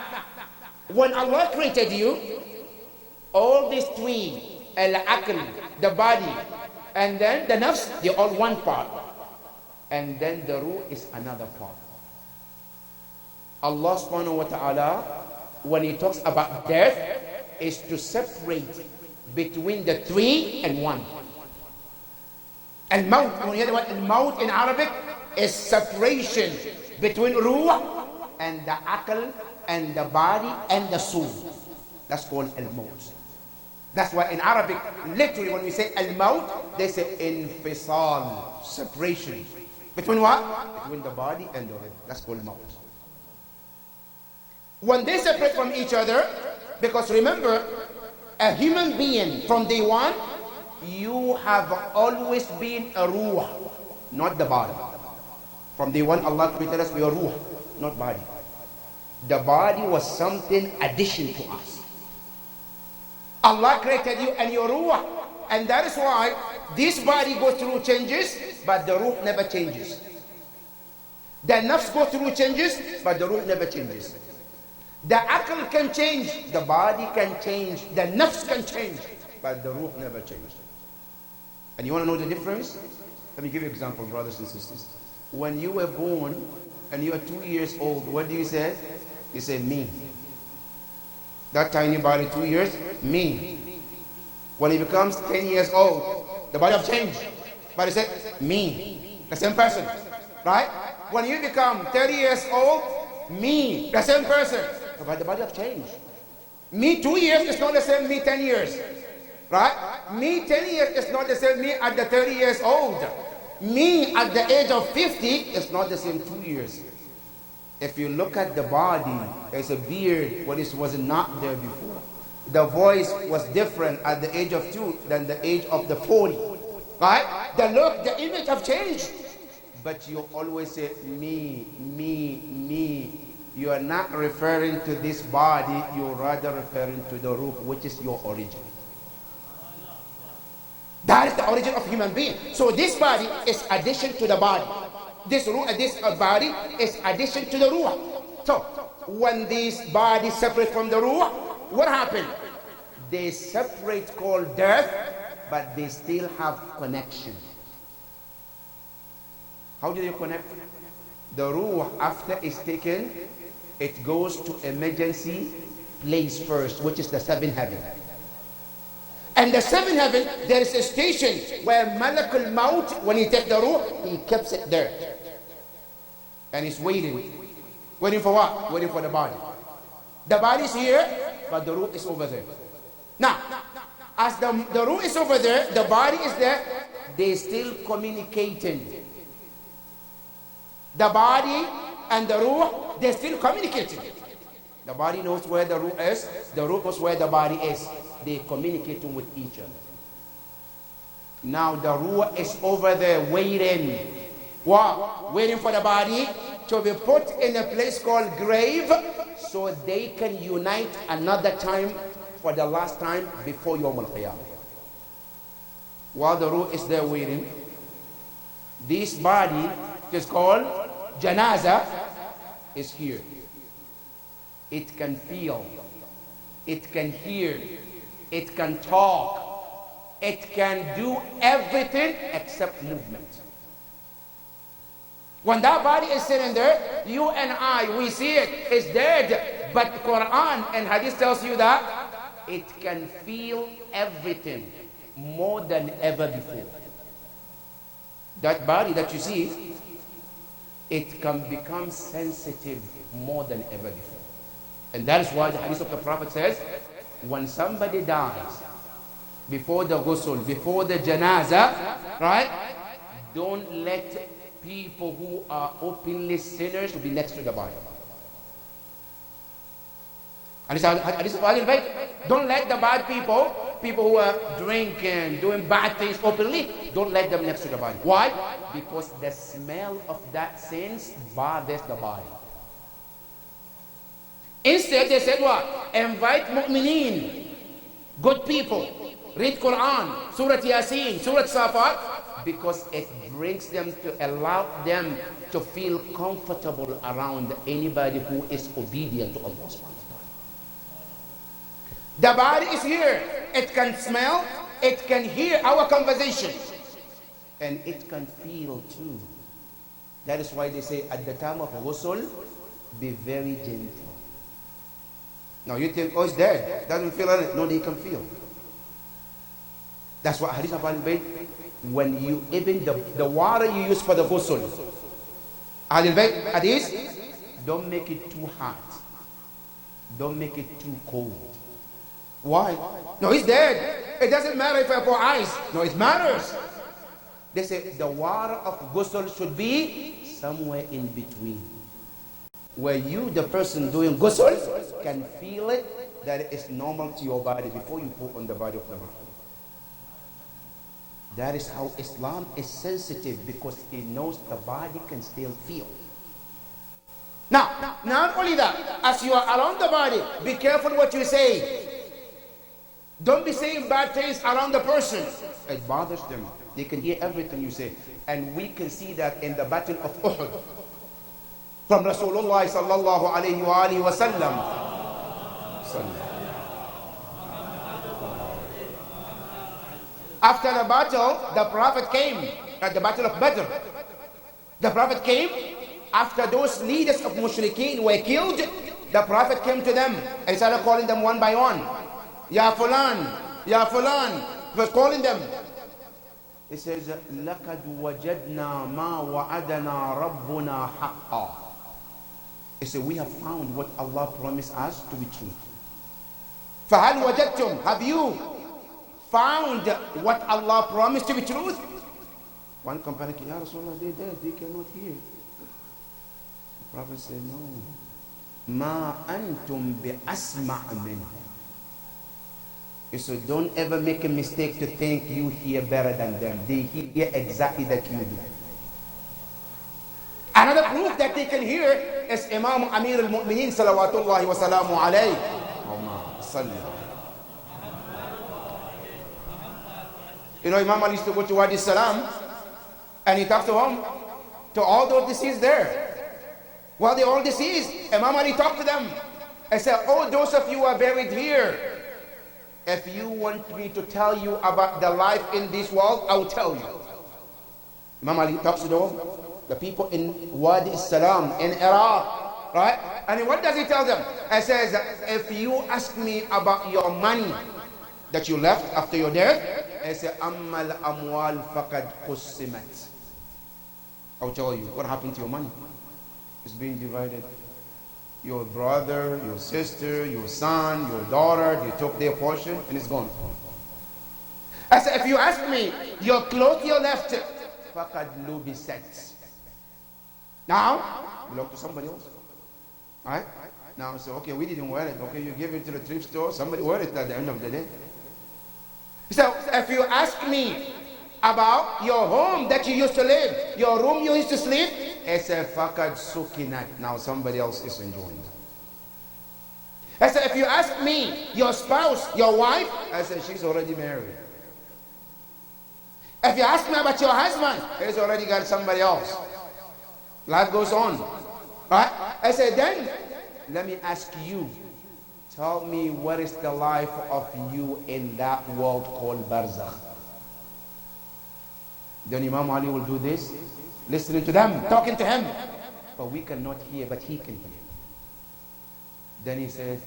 when Allah created you, all these 3, al-aql, the body, and then the nafs, they're all one part. And then the ruh is another part. Allah subhanahu wa ta'ala, when he talks about death, is to separate between the 3 and 1. Al-maut, when you hear the word al-maut in Arabic, is separation between ruh and the aql and the body and the soul. That's called al-maut. That's why in Arabic, literally when we say al-maut, they say infisal, separation. Between what? Between the body and the ruh. That's called maut. When they separate from each other, because remember, a human being from day one, you have always been a ruh, not the body. From day one, Allah created us, we are ruh, not body. The body was something addition to us. Allah created you and your ruh, and that is why this body goes through changes, but the ruh never changes. The nafs go through changes, but the ruh never changes. The aql can change, the body can change, the nafs can change, but the ruh never changes. And you want to know the difference? Let me give you an example, brothers and sisters. When you were born and you are 2 years old, what do you say? You say, me. That tiny body, 2 years, me. When he becomes 10 years old, the body have changed. But he said, me. The same person. Right? When you become 30 years old, me. The same person. But the body have changed. Me 2 years is not the same me 10 years. Right? Me 10 years is not the same me at the 30 years old. Me at the age of 50 is not the same 2 years. If you look at the body, there's a beard, what was not there before. The voice was different at the age of 2 than the age of the 40. Right? The look, the image have changed. But you always say, me, me, me. You are not referring to this body, you're rather referring to the ruh, which is your origin. That is the origin of human being. So this body is addition to the body. This ruh, this body is addition to the ruh. So when these bodies separate from the ruh, what happened? They separate called death, but they still have connection. How do they connect? The ruh, after it's taken, it goes to emergency place first, which is the 7th heaven. And the 7th heaven, there is a station where Malakul Maut, when he takes the ruh, he keeps it there. And he's waiting. Waiting for what? Waiting for the body. The body is here, but the ruh is over there. Now, as the ruh is over there, the body is there, they still communicating. The body and the ruh, they're still communicating. The body knows where the ruh is, the ruh knows where the body is. They're communicating with each other. Now the ruh is over there waiting. What? Waiting for the body to be put in a place called grave so they can unite another time for the last time before Yawm al-Qiyamah. While the ruh is there waiting, this body is called janaza is here. It can feel, it can hear, it can talk, it can do everything except movement. When that body is sitting there, you and I, we see it, it's dead. But Quran and Hadith tells you that it can feel everything more than ever before. That body that you see, it can become sensitive more than ever before. And that is why the Hadith of the Prophet says, when somebody dies, before the ghusl, before the janazah, right? Don't let people who are openly sinners to be next to the body. Don't let the bad people who are drinking, doing bad things openly, don't let them next to the body. Why? Because the smell of that sins bothers the body. Instead, they said what? Invite mu'mineen, good people, read Quran, Surah Yasin, Surah Safat, because it brings them to allow them to feel comfortable around anybody who is obedient to Allah subhanahu wa ta'ala. The body is here. It can smell, it can hear our conversation, and it can feel too. That is why they say at the time of ghusl, be very gentle. Now you think, oh, it's dead, doesn't feel anything. No, they can feel. That's what Hadith about it. When you, even the water you use for the ghusl, Hadith, don't make it too hot. Don't make it too cold. Why? No, he's dead. It doesn't matter if I pour ice. No, it matters. They say the water of ghusl should be somewhere in between, where you, the person doing ghusl, can feel it, that it is normal to your body before you put on the body of the man. That is how Islam is sensitive, because it knows the body can still feel. Now, not only that, as you are around the body, be careful what you say. Don't be saying bad things around the person. It bothers them. They can hear everything you say. And we can see that in the battle of Uhud. From Rasulullah sallallahu alayhi wa alihi wa sallam. After the battle, the Prophet came at the battle of Badr. The Prophet came after those leaders of Mushrikeen were killed. The Prophet came to them and started calling them one by one. Ya Fulan, Ya Fulan. He was calling them. He says, لَقَدْ وَجَدْنَا مَا وَعَدَنَا رَبُّنَا حَقًّا. He said, we have found what Allah promised us to be true. فَهَلْ وَجَدْتُمْ. Have you found what Allah promised to be truth? One companion said, Ya Rasulullah, they're dead, they cannot hear. The Prophet said, no. مَا أَنْتُمْ بِأَسْمَعْ مِنْهُ. He said, don't ever make a mistake to think you hear better than them. They hear exactly that you do. Another proof that they can hear is Imam Amir al-Mu'mineen salawatullahi wa salamu alayhi. You know, Imam Ali used to go to Wadi Salam and he talked to him, to all those deceased there. While they're all deceased, Imam Ali talked to them and said, oh, those of you who are buried here, if you want me to tell you about the life in this world, I will tell you. Imam Ali talks to them, the people in Wadi Salam in Iraq, right? And what does he tell them? He says, if you ask me about your money that you left after your death, he says, Ammal amwal faqad qussimat. I'll tell you what happened to your money. It's being divided. Your brother, your sister, your son, your daughter, they took their portion and it's gone. I said, if you ask me, your clothes you left, فَقَدْ لُبِسَتْ. Now, belong to somebody else. Alright? Now, so, okay, we didn't wear it. Okay, you give it to the thrift store, somebody wear it at the end of the day. So, if you ask me about your home that you used to live, your room you used to sleep, it's a fakad sukinat. Now somebody else is enjoying it. I said, if you ask me, your spouse, your wife, I said, she's already married. If you ask me about your husband, he's already got somebody else. Life goes on. Right? I said, then, let me ask you, tell me what is the life of you in that world called Barzakh? Then Imam Ali will do this, listening to them, talking to him. But we cannot hear, but he can hear. Then he said,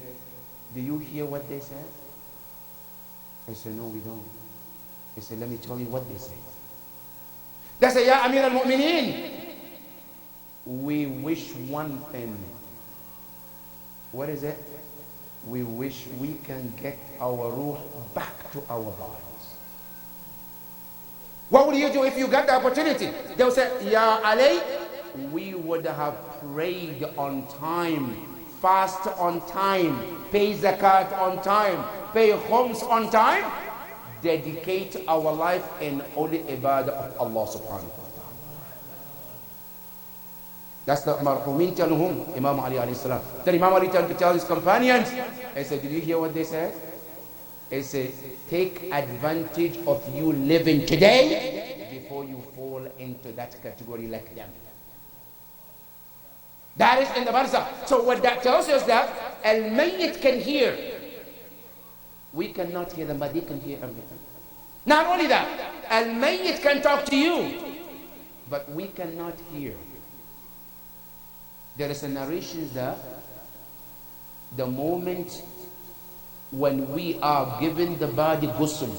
do you hear what they said? I said, no, we don't. He said, let me tell you what they said. They said, Ya Amir al-Mu'mineen, we wish one thing. What is it? We wish we can get our ruh back to our bodies. What would you do if you got the opportunity? They'll say, Ya Ali, we would have prayed on time, fast on time, pay zakat on time, pay khums on time, dedicate our life in only ibadah of Allah subhanahu wa ta'ala. That's the marhumin tell whom? Imam Ali alayhi salam. Then Imam Ali turned to tell his companions, he said, did you hear what they said? He said, take advantage of you living today before you fall into that category like them. That is in the barzakh. So what that tells us that al-mayyit can hear. We cannot hear them, but they can hear everything. Not only that, al-mayyit can talk to you, but we cannot hear. There is a narration that the moment when we are given the body ghusl,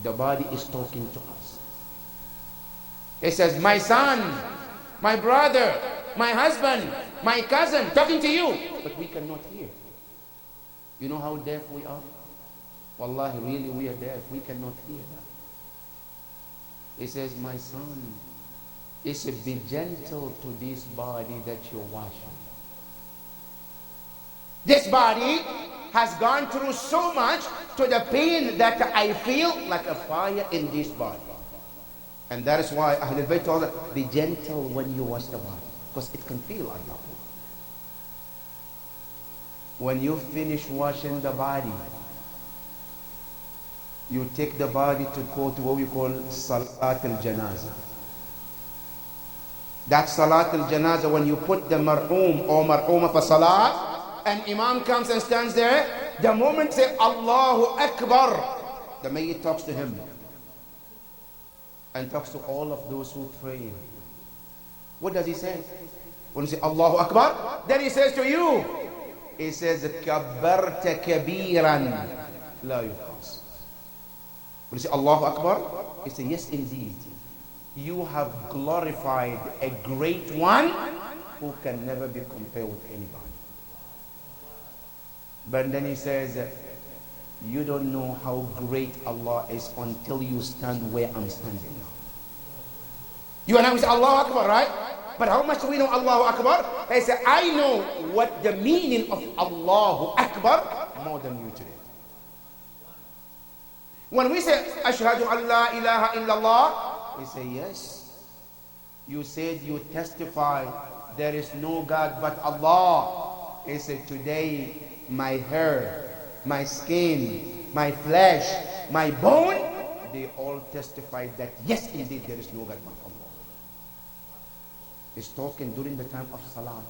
the body is talking to us. It says, my son, my brother, my husband, my cousin, talking to you, but we cannot hear. You know how deaf we are? Wallahi, really we are deaf. We cannot hear that. It says, my son, it should be gentle to this body that you're washing. This body has gone through so much to the pain that I feel like a fire in this body. And that is why Ahlul Bayt told us, be gentle when you wash the body, because it can feel like that. When you finish washing the body, you take the body to go to what we call Salat al-Janazah. That Salat al-Janazah, when you put the marhum or marhuma for Salat, and Imam comes and stands there, the moment say Allahu Akbar, the Mayyit talks to him and talks to all of those who pray. What does he say? When you say Allahu Akbar, then he says to you, he says, Kabbarta kabiran la yuqas. When you say Allahu Akbar, he says, yes indeed, you have glorified a great one who can never be compared with anybody. But then he says, you don't know how great Allah is until you stand where I'm standing now. You and I say Allahu Akbar, right? But how much do we know Allahu Akbar? They say, I know what the meaning of Allahu Akbar more than you today. When we say, Ashhadu an la ilaha illallah, we say, yes. You said, you testify, there is no God but Allah. He said, today, my hair, my skin, my flesh, my bone, they all testify that yes, indeed, there is no God but Allah. He's talking during the time of Salat.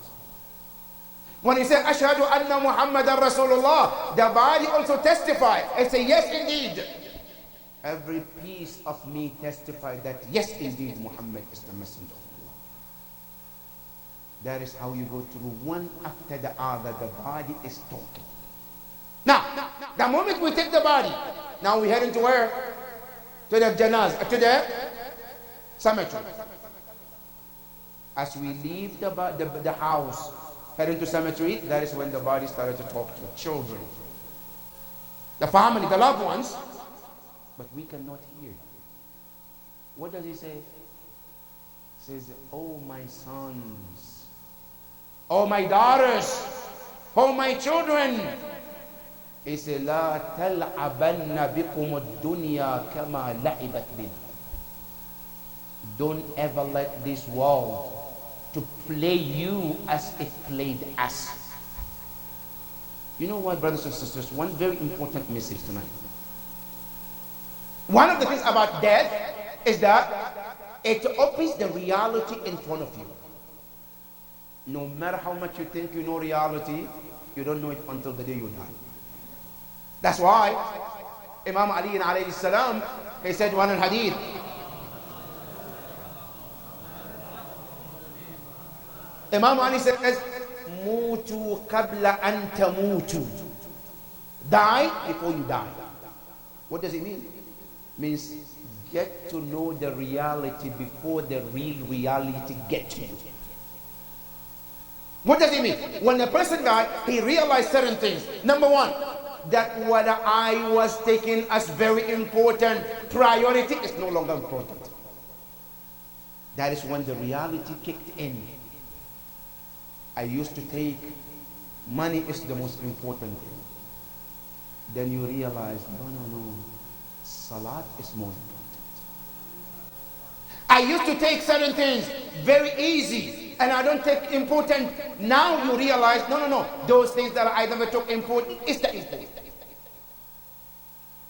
When he said, Ashhadu anna Muhammadan Rasulullah, the body also testifies. It says, yes, indeed. Every piece of me testifies that yes, indeed, Muhammad is the messenger of Allah. That is how you go through one after the other. The body is talking. Now, the moment we take the body, now we head into where? To the janazah, to the cemetery. As we leave the house, heading to cemetery, that is when the body started to talk to the children, the family, the loved ones, but we cannot hear. What does he say? He says, oh my sons, oh my daughters, oh my children. He said, لا تلعبن بكم الدنيا كما لعبت بنا. Don't ever let this world to play you as it played us. You know what, brothers and sisters, one very important message tonight. One of the things about death is that it opens the reality in front of you. No matter how much you think you know reality, you don't know it until the day you die. That's why Imam Ali alayhi salam, he said one in hadith, Imam Ali said, Mutu qabla an tamutu. Die before you die. What does it mean? It means get to know the reality before the real reality gets to you. What does it mean? When a person died, he realized certain things. Number one, that what I was taking as very important priority is no longer important. That is when the reality kicked in. I used to take money is the most important thing. Then you realize, no, salat is more important. I used to take certain things very easy and I don't take important. Now you realize, no, those things that I never took important is the important.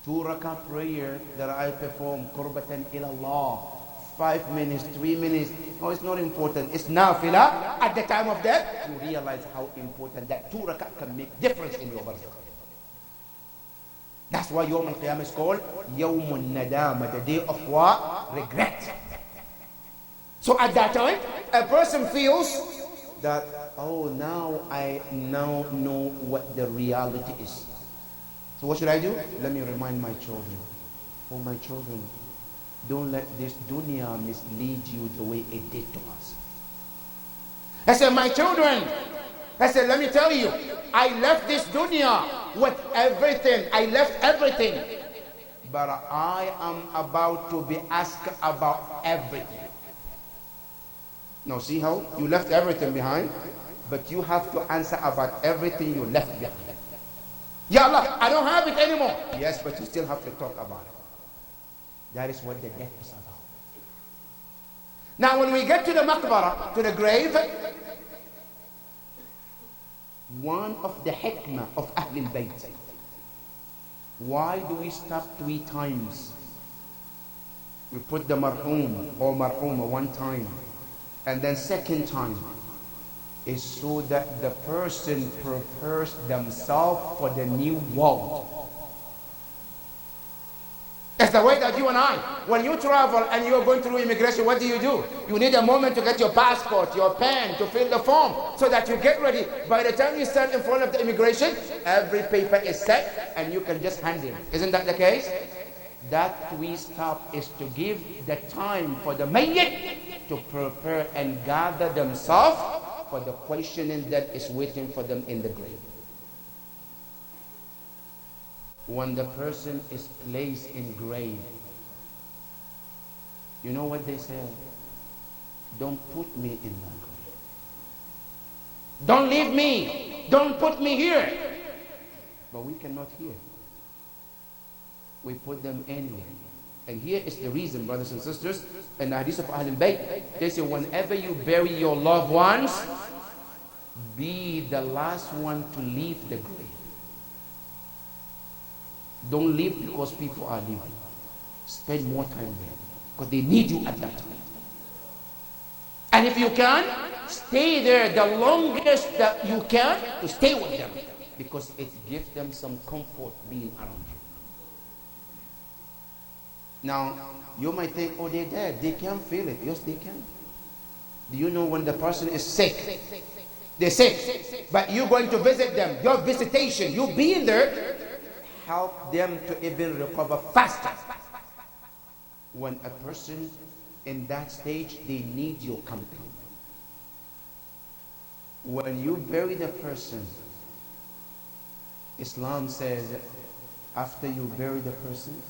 2 rakah prayer that I perform, qurbatan ila Allah, 5 minutes, 3 minutes, oh, it's not important. It's nafila. At the time of death, you realize how important that 2 rakah can make difference in your barzakh. That's why Yawm al-Qiyamah is called Yawm al-Nadama, the day of what? Regret. So at that time, a person feels that, oh, now I now know what the reality is. So what should I do? Let me remind my children. Oh, my children, don't let this dunya mislead you the way it did to us. I said, my children, I said, let me tell you, I left this dunya with everything. I left everything. But I am about to be asked about everything. Now see how you left everything behind, but you have to answer about everything you left behind. Ya Allah, I don't have it anymore. Yes, but you still have to talk about it. That is what the death is about. Now when we get to the maqbara, to the grave, one of the hikmah of Ahlul Bayt, why do we stop 3 times? We put the marhum or marhuma 1 time, and then 2nd time is so that the person prepares themselves for the new world. It's the way that you and I, when you travel and you're going through immigration, what do? You need a moment to get your passport, your pen, to fill the form, so that you get ready. By the time you stand in front of the immigration, every paper is set and you can just hand in. Isn't that the case? That 3 stop is to give the time for the mayyit to prepare and gather themselves for the questioning that is waiting for them in the grave. When the person is placed in grave, you know what they say? Don't put me in that grave. Don't leave me. Don't put me here. But we cannot hear. We put them anywhere. And here is the reason, brothers and sisters, in the hadith of Ahlul Bayt, they say whenever you bury your loved ones, be the last one to leave the grave. Don't leave because people are leaving. Spend more time there because they need you at that time. And if you can, stay there the longest that you can to stay with them, because it gives them some comfort being around you. Now, you might think, oh, they're dead. They can't feel it. Yes, they can. Do you know when the person is sick? They're sick. But you're going to visit them. Your visitation, you being there, help them to even recover faster. When a person in that stage, they need your company. when you bury the person, Islam says after you bury the person,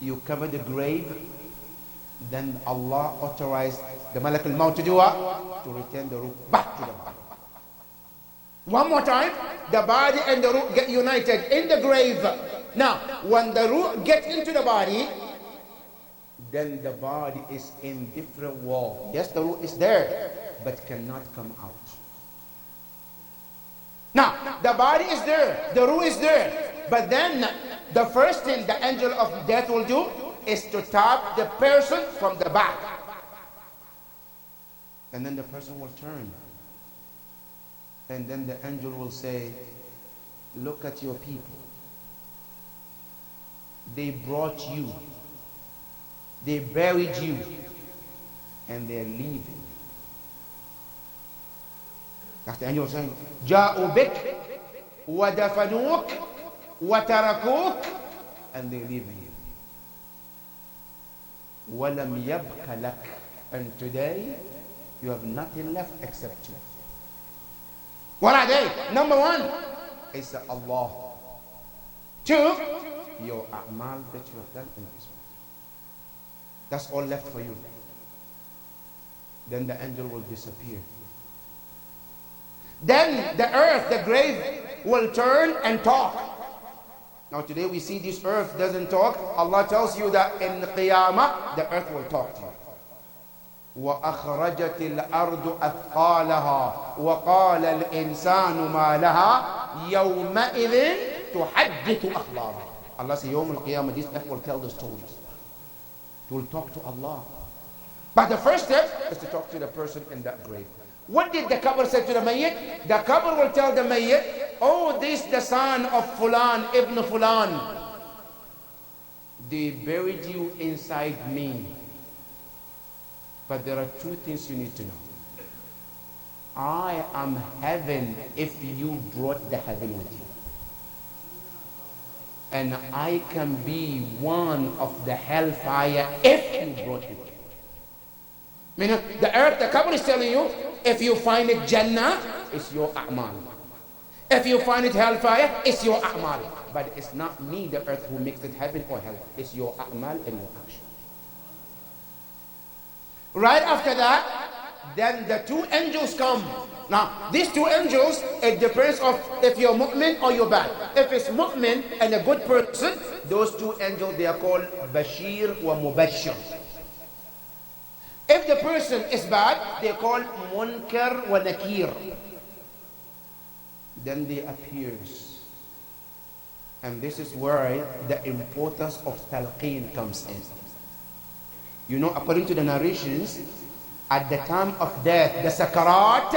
you cover the grave, then Allah authorized the Malak al-Maut to do what? To return the ruh back to the body. One more time, the body and the ruh get united in the grave. Now, when the ruh gets into the body, then the body is in different wall. Yes, the ruh is there, but cannot come out. Now, the body is there, the ruh is there, but then the first thing the angel of death will do is to tap the person from the back. And then the person will turn. And then the angel will say, look at your people. They brought you. They buried you. And they're leaving. That's the angel saying, جاءوا بك ودفنوك وتركوك, and they're leaving you. وَلَمْ يَبْقَ لَكَ, and today you have nothing left except you. What are they? Number one is Allah. Two, your a'mal that you have done in this world. That's all left for you. Then the angel will disappear. Then the earth, the grave, will turn and talk. Now today we see this earth doesn't talk. Allah tells you that in Qiyamah, the earth will talk to you. وَأَخْرَجَتِ الْأَرْضُ أَثْقَالَهَا وَقَالَ الْإِنسَانُ مَا لَهَا يَوْمَئِذٍ تُحَدِّثُ أَخْبَارَهَا. Allah says, Yawm al-Qiyamah, this earth will tell the stories. It will talk to Allah. But the first step is to talk to the person in that grave. What did the qabr say to the mayyit? The qabr will tell the mayyit, oh, this the son of Fulan, Ibn Fulan. They buried you inside me. But there are two things you need to know. I am heaven if you brought the heaven with you. And I can be one of the hellfire if you brought it. Meaning, the earth, the qabr is telling you, if you find it Jannah, it's your a'mal. If you find it hellfire, it's your a'mal. But it's not me, the earth, who makes it heaven or hell. It's your a'mal and your action. Right after that, then the two angels come. Now, these two angels, it depends on if you're mu'min or you're bad. If it's mu'min and a good person, those two angels, they are called Bashir wa Mubashir. If the person is bad, they call Munkar wa Nakir. Then they appears. And this is where the importance of talqeen comes in. You know, according to the narrations, at the time of death, the sakarat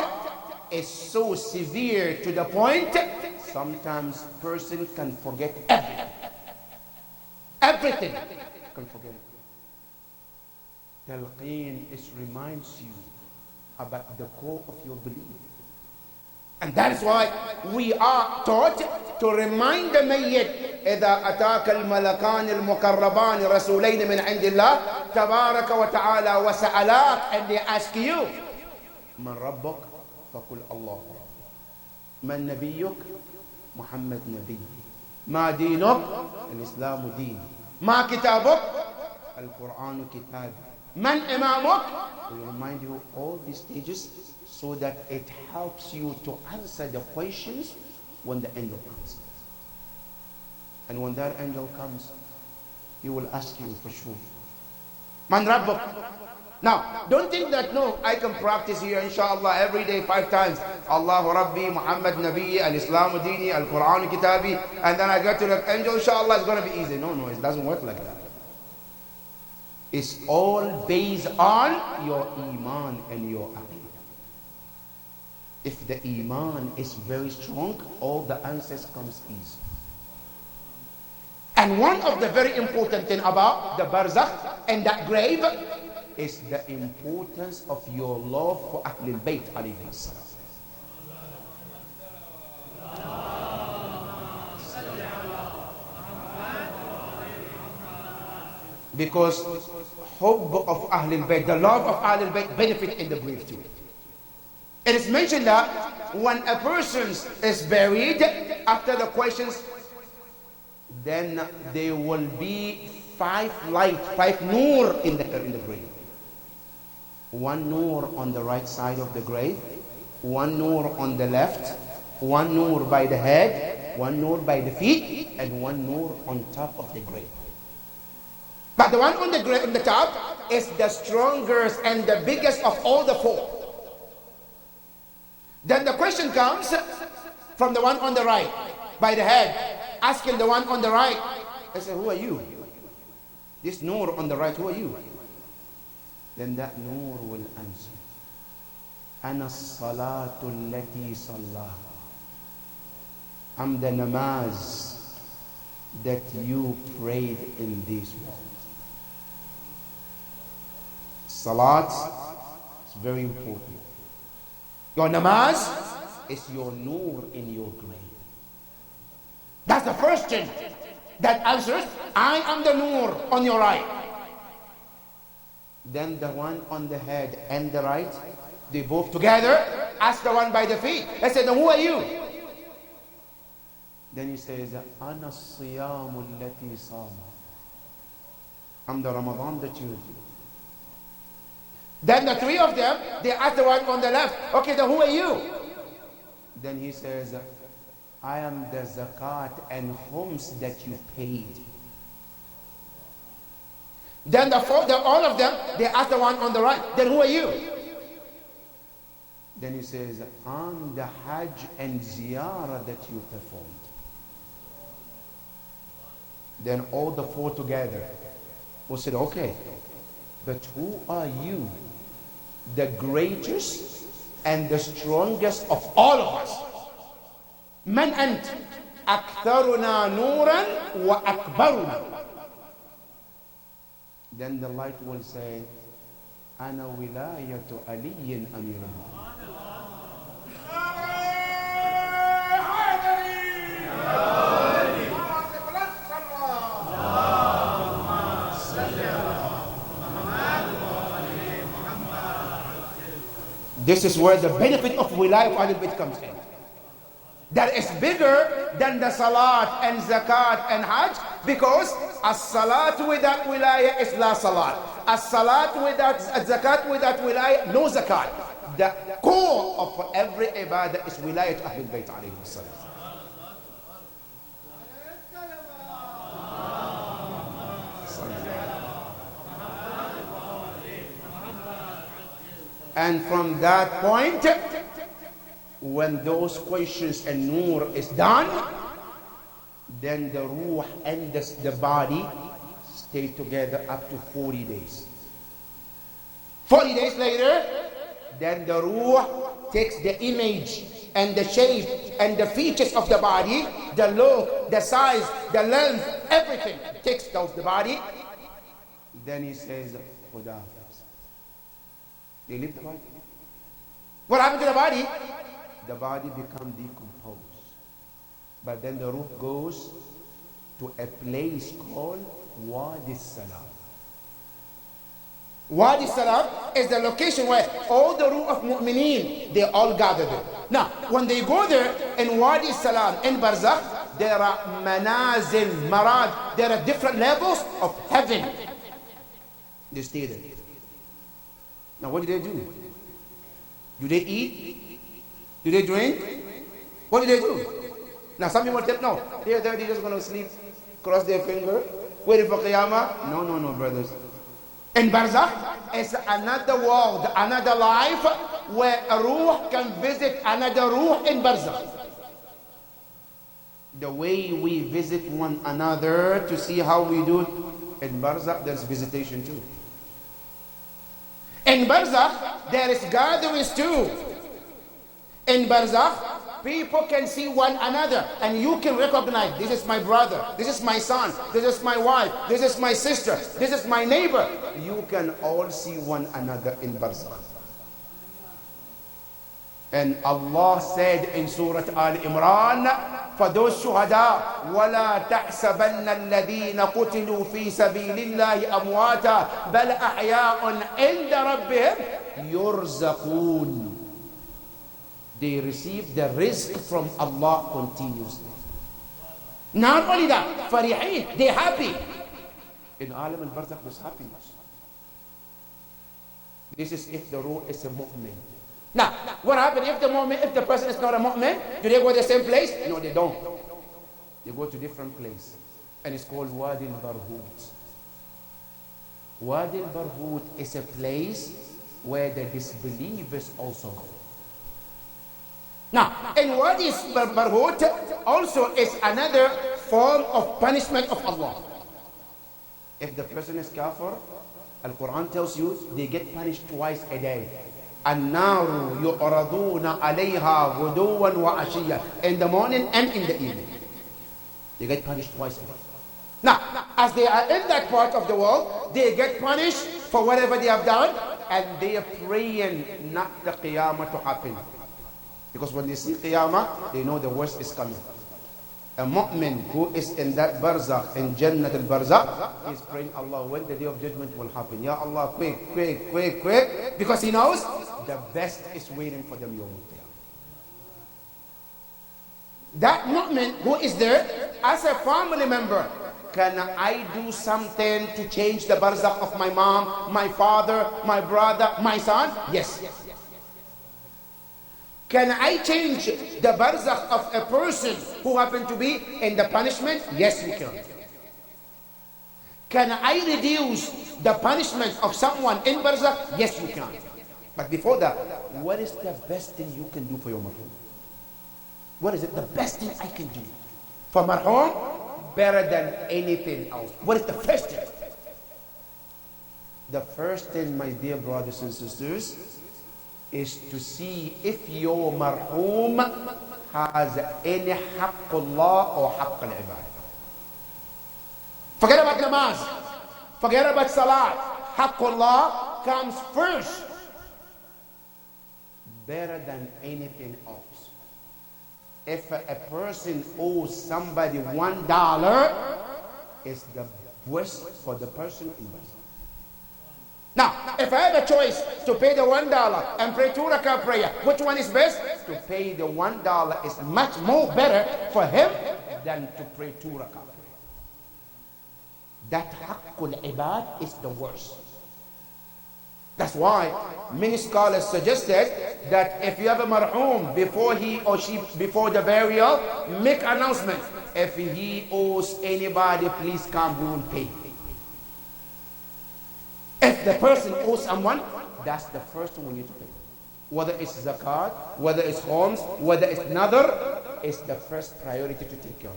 is so severe to the point, sometimes person can forget everything. Everything can forget it. Talqeen reminds you about the core of your belief. And that is why we are taught to remind the mayyit, إذا أتاك الملكان المقربان رسولين من عند الله تبارك وتعالى وسألاك, and they ask you, من ربك فقل الله رب, من نبيك محمد نبي, ما دينك الإسلام دين, ما كتابك القرآن كتاب, من إمامك. We remind you all these stages so that it helps you to answer the questions when the angel comes. And when that angel comes, he will ask you for sure, Man Rabbuk. Now, don't think that, no, I can practice here, inshallah, every day 5 times. Allahu Rabbi, Muhammad Nabi, Al-Islam Dini, Al-Quran Kitabi, and then I get to the angel, inshallah, it's going to be easy. No, it doesn't work like that. It's all based on your iman and your aqeedah. If the iman is very strong, all the answers comes easy. And one of the very important thing about the barzakh and that grave is the importance of your love for Ahlul Bayt alayhi salam. Because hubb of Ahlul Bayt, the love of Ahlul Bayt benefit in the grave too. It is mentioned that when a person is buried, after the questions, then there will be 5 light, 5 nur in the grave. 1 nur on the right side of the grave, 1 nur on the left, 1 nur by the head, 1 nur by the feet, and 1 nur on top of the grave. But the one on the top is the strongest and the biggest of all the 4. Then the question comes from the one on the right, by the head, asking the one on the right. I said, who are you? This nur on the right, who are you? Then that nur will answer, Ana salatu allati sallaha. I'm the namaz that you prayed in this world. Salat is very important. Your namaz is your nur in your grave. That's the first thing that answers, I am the nur on your right. Then the one on the head and the right, they both together ask the one by the feet. I said, who are you? Then he says, Ana siyamu allati sama. I'm the Ramadan that you do. Then the 3 of them, they ask the one on the left, okay, then who are you? Then he says, I am the zakat and khums that you paid. Then all of them, they ask the one on the right, then who are you? Then he says, I'm the hajj and ziyarah that you performed. Then all the 4 together will say, okay, but who are you? The greatest and the strongest of all of us. من أنت؟ أكثرنا نورا وأكبرنا. Then the light will say, أنا ولاية علي أمير المؤمنين. This is where the benefit of wilayah of Ahlul Bayt comes in. That is bigger than the salat and zakat and hajj, because as-salat without wilayah is la salat. As-salat without zakat, without wilayah, no zakat. The core of every ibadah is wilayah to Ahlul Bayt alayhi salam. And from that point, when those questions and nur is done, then the ruh and the body stay together up to 40 days. 40 days later, then the ruh takes the image and the shape and the features of the body, the look, the size, the length, everything takes out the body. Then he says, Khuda Hafiz. They leave the body. What happened to the body? The body becomes decomposed. But then the ruh goes to a place called Wadi Salam. Wadi Salam is the location where all the ruh of mu'mineen, they all gather there. Now, when they go there in Wadi Salam, in Barzakh, there are manazil, marad, there are different levels of heaven. They stay there. Now, what do they do? Do they eat? Do they drink? What do they do? Now, some people tell, no, they're just going to sleep, cross their finger, waiting for Qiyamah. No, brothers. In Barzakh, it's another world, another life, where a ruh can visit another ruh in Barzakh. The way we visit one another to see how we do it, in Barzakh, there's visitation too. In Barzakh, there is gatherings too. In Barzakh, people can see one another and you can recognize, this is my brother, this is my son, this is my wife, this is my sister, this is my neighbor. You can all see one another in Barzakh. And Allah said in Surah Al-Imran, for those shuhada, وَلَا تَحْسَبَنَّ الَّذِينَ قُتِلُوا فِي سَبِيلِ اللَّهِ أَمْوَاتًا بَلْ أَحْيَاءٌ عِنْدَ رَبِّهِمْ يُرْزَقُونَ. they receive the rizq from Allah continuously. Not only that, farihin, they're happy. In alam al-barzakh, there's happiness. This is if the ruh is a mu'min. Now, what happens if the person is not a mu'min? Do they go to the same place? No, they don't. They go to different place. And it's called Wadi al-Barhut. Wadi al-Barhut is a place where the disbelievers also go. Now, in Wadi al-Barhut also is another form of punishment of Allah. If the person is kafir, Al-Quran tells you they get punished twice a day. النار يعرضون عليها غدوا وعشيا, in the morning and in the evening. They get punished twice a day. Now, as they are in that part of the world, they get punished for whatever they have done, and they are praying not the Qiyamah to happen. Because when they see Qiyamah, they know the worst is coming. A mu'min who is in that barzakh, in Jannat al-Barzakh, is praying, Allah, when the day of judgment will happen. Ya Allah, quick, quick, quick, quick. Because he knows the best is waiting for them Yawm al-Qiyamah. That mu'min who is there, as a family member, can I do something to change the barzakh of my mom, my father, my brother, my son? Yes. Can I change the barzakh of a person who happened to be in the punishment? Yes, you can. Can I reduce the punishment of someone in barzakh? Yes, you can. But before that, what is the best thing you can do for your marhum? What is it? The best thing I can do for marhum, better than anything else. What is the first thing? The first thing, my dear brothers and sisters, is to see if your marhum has any haqqullah or haqqul ibad. Forget about namaz. Forget about salat. Haqqullah comes first. Better than anything else. If a person owes somebody $1, it's the worst for the person in West. Now, if I have a choice to pay the $1 and pray 2 rakah prayer, which one is best? To pay the $1 is much more better for him than to pray 2 rakah prayer. That haqqul ibad is the worst. That's why many scholars suggested that if you have a marhum before he or she, before the burial, make announcement. If he owes anybody, please come, we will pay. If the person owes someone, that's the first thing we need to pay. Whether it's zakat, whether it's homes, whether it's nadar, it's the first priority to take care of.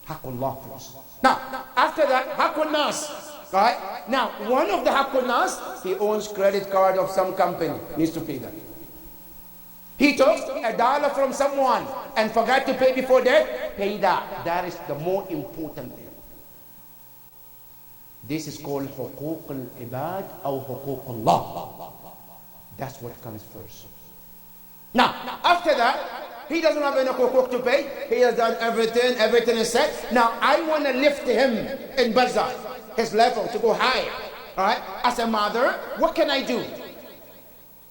Haqqullah first. Now, after that, haqqul nas. Right? Now, one of the haqqul nas, he owns credit card of some company, needs to pay that. He took $1 from someone and forgot to pay before that, pay that. That is the more important thing. This is called huquq al-ibad or huquq Allah. That's what comes first. Now, after that, he doesn't have any huquq to pay. He has done everything, everything is set. Now, I want to lift him in barzakh, his level, to go higher. All right? As a mother, what can I do?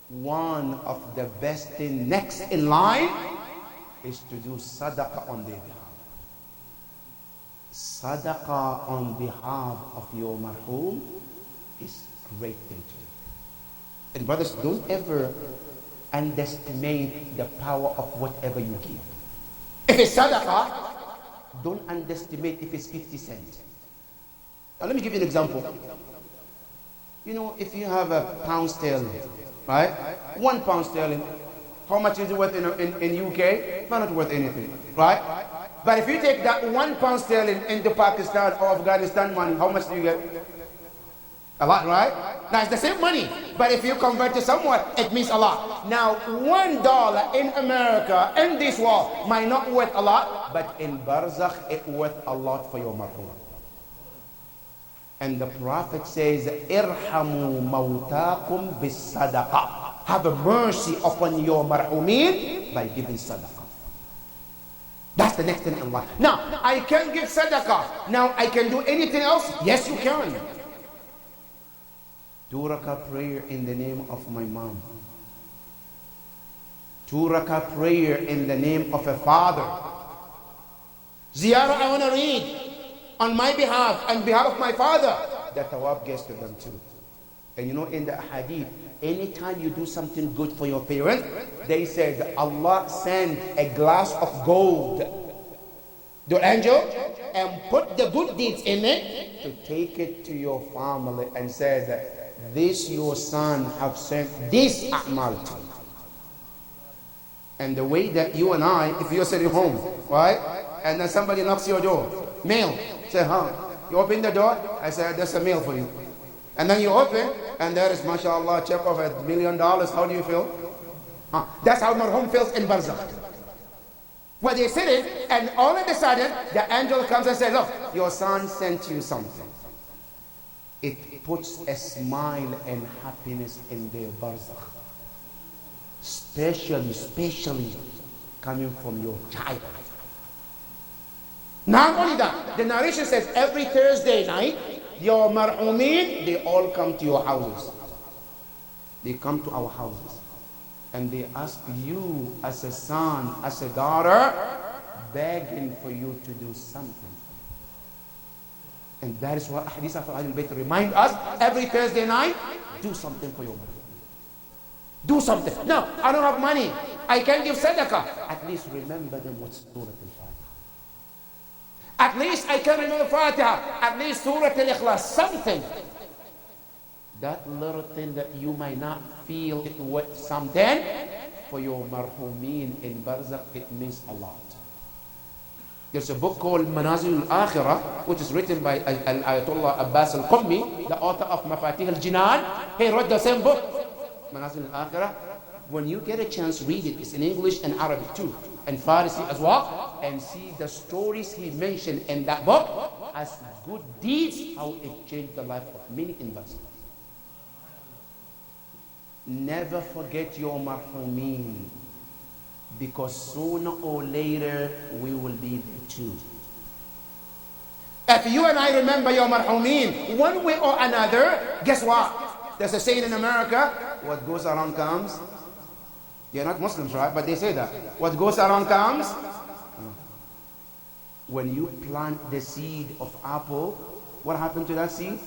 One of the best things next in line is to do sadaqah on their behalf. Sadaqah on behalf of your marhum is a great thing to do. And brothers, don't ever underestimate the power of whatever you give. If it's sadaqah, don't underestimate if it's 50 cents. Now let me give you an example. You know, if you have a pound sterling, right? 1 pound sterling, how much is it worth in UK? Not worth anything, right? But if you take that 1 pound sterling into Pakistan or Afghanistan money, how much do you get? A lot, right? Now it's the same money, but if you convert to somewhere, it means a lot. Now $1 in America, in this world, might not worth a lot, but in barzakh, it worth a lot for your marhum. And the Prophet says, "Irhamu mawtakum bis sadaqah." Have a mercy upon your marhumin by giving sadaqah. That's the next thing in life. Now, I can give sadaqah. Now, I can do anything else? Yes, you can. 2 rakah prayer in the name of my mom. 2 rakah prayer in the name of a father. Ziyarah I want to read on my behalf and behalf of my father. The tawab gets to them too. And you know, in the hadith, anytime you do something good for your parents, they said Allah sent a glass of gold, the angel, and put the good deeds in it to take it to your family and said, this your son have sent this a'mal to. And the way that you and I, if you're sitting home, right, and then somebody knocks your door, mail, say, huh? You open the door, I say, there's a mail for you. And then you open, and there is, mashallah, check of $1 million. How do you feel? Huh? That's how marhum feels in barzakh. Where they sit it, and all of a sudden, the angel comes and says, look, your son sent you something. It puts a smile and happiness in their barzakh. Especially coming from your child. Not only that, the narration says every Thursday night, your marhumeen, they all come to your houses. They come to our houses. And they ask you as a son, as a daughter, begging for you to do something. And that is what Hadith of Ahlul Bayt remind us every Thursday night, do something for your mother. Do something. No, I don't have money. I can't give sadaqah. At least remember them with Surah Al-Fatiha. At least I can remember Fatiha. At least Surah Al-Ikhlas. Something. That little thing that you might not feel it with something, for your marhumeen in barzakh, it means a lot. There's a book called Manazil al-Akhirah, which is written by Ayatollah Abbas al-Qummi, the author of Mafatih al-Jinan. He wrote the same book, Manazil al-Akhirah. When you get a chance, read it. It's in English and Arabic too, and Farsi as well, and see the stories he mentioned in that book as good deeds, how it changed the life of many in barzakh. Never forget your marhumeen, because sooner or later we will be there too. If you and I remember your marhumeen one way or another, guess what? There's a saying in America, what goes around comes. You're not Muslims, right? But they say that. What goes around comes. When you plant the seed of apple, what happened to that seed?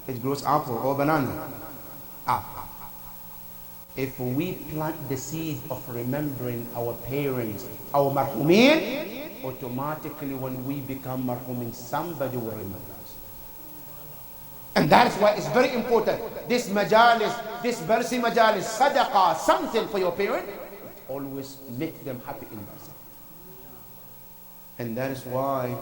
It grows apple or banana. Apple. If we plant the seed of remembering our parents, our marhumeen, automatically when we become marhumeen, somebody will remember us. And that's why it's very important. This majalis, this Barsi majalis, sadaqah, something for your parent, always make them happy in barzakh. And that is why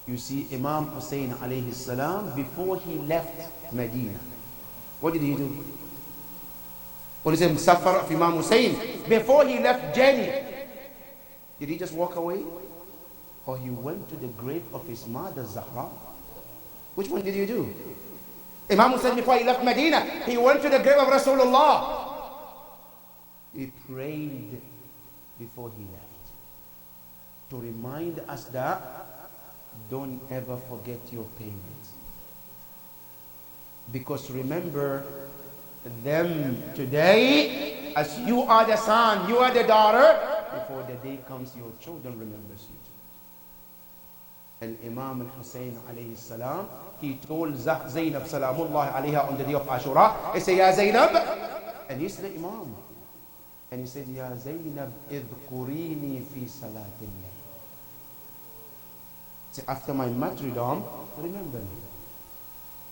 you see Imam Hussein alayhi salam, before he left Medina, what did he do? What is it, Musafar of Imam Hussein? Before he left Jenny, did he just walk away? Or he went to the grave of his mother Zahra? Which one did he do? Imam Hussein, before he left Medina, he went to the grave of Rasulullah. He prayed before he left, to remind us that don't ever forget your parents. Because remember them today, as you are the son, you are the daughter, before the day comes your children remembers you too. And Imam al-Hussein alayhi salam, he told Zainab salamullah alayha on the day of Ashura, he said, Ya Zainab, and he's the Imam, and he said, Ya Zainab, idhkurini fi salatillah. So after my martyrdom, remember me.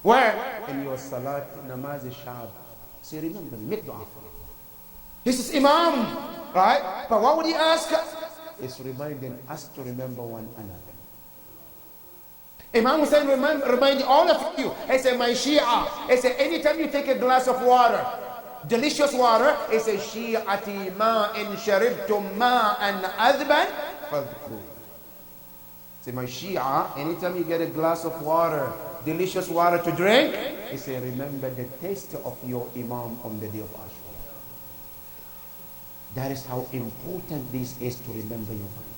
Where? In your salat, namaz al-shab. Say, remember me, make dua for me. This is Imam, right? But what would he ask? It's reminding us to remember one another. Imam Hussein remind all of you. He said, my Shia. He said, anytime you take a glass of water, delicious water, he said, Shi'ati ma in sharibtum ma an adban fadhkur. Say, my Shia, anytime you get a glass of water, delicious water to drink, he said, remember the taste of your Imam on the day of Ashura. That is how important this is, to remember your Imam.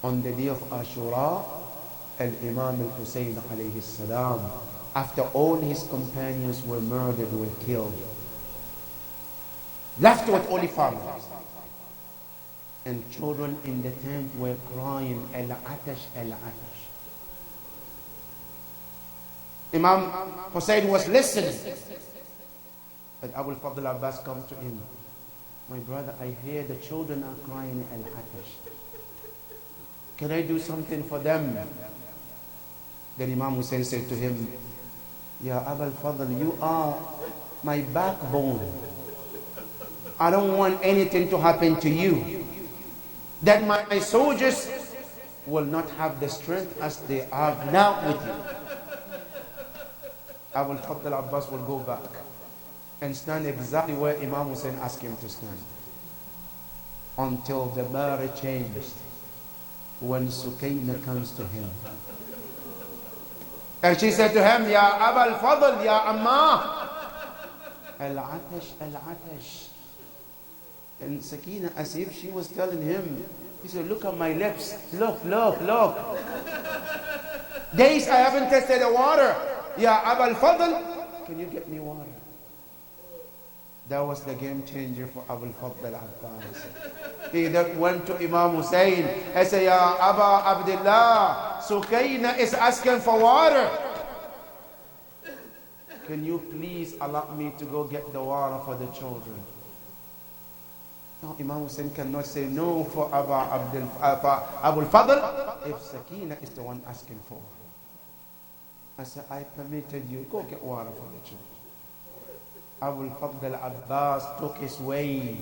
On the day of Ashura, Al-Imam al-Hussein alayhi salam, after all his companions were murdered, were killed, left with only families. And children in the tent were crying, Al-Atash, Al-Atash. Imam Hussein was listening. But Abu al-Fadl Abbas come to him. My brother, I hear the children are crying Al-Atash. Can I do something for them? Then Imam Hussein said to him, Ya Abu al-Fadl, you are my backbone. I don't want anything to happen to you. That my soldiers will not have the strength as they have now with you. Abu al-Fadl Abbas will go back and stand exactly where Imam Hussein asked him to stand. Until the matter changed when Sukayna comes to him. And she said to him, Ya Abu al-Fadl, Ya Amma, Al-Atash, Al-Atash. And Sakina, as if she was telling him, he said, look at my lips. Look, look, look. Days I haven't tasted the water. Ya Abu al-Fadl, can you get me water? That was the game changer for Abu al-Fadl al-Abbas. He then went to Imam Hussein and said, Ya Aba Abdullah, Sukayna is asking for water. Can you please allow me to go get the water for the children? No, Imam Hussein cannot say no for Abu al-Fadl if Sakina is the one asking for. I said, I permitted you, go get water for the children. Abu al-Fadl al-Abbas took his way.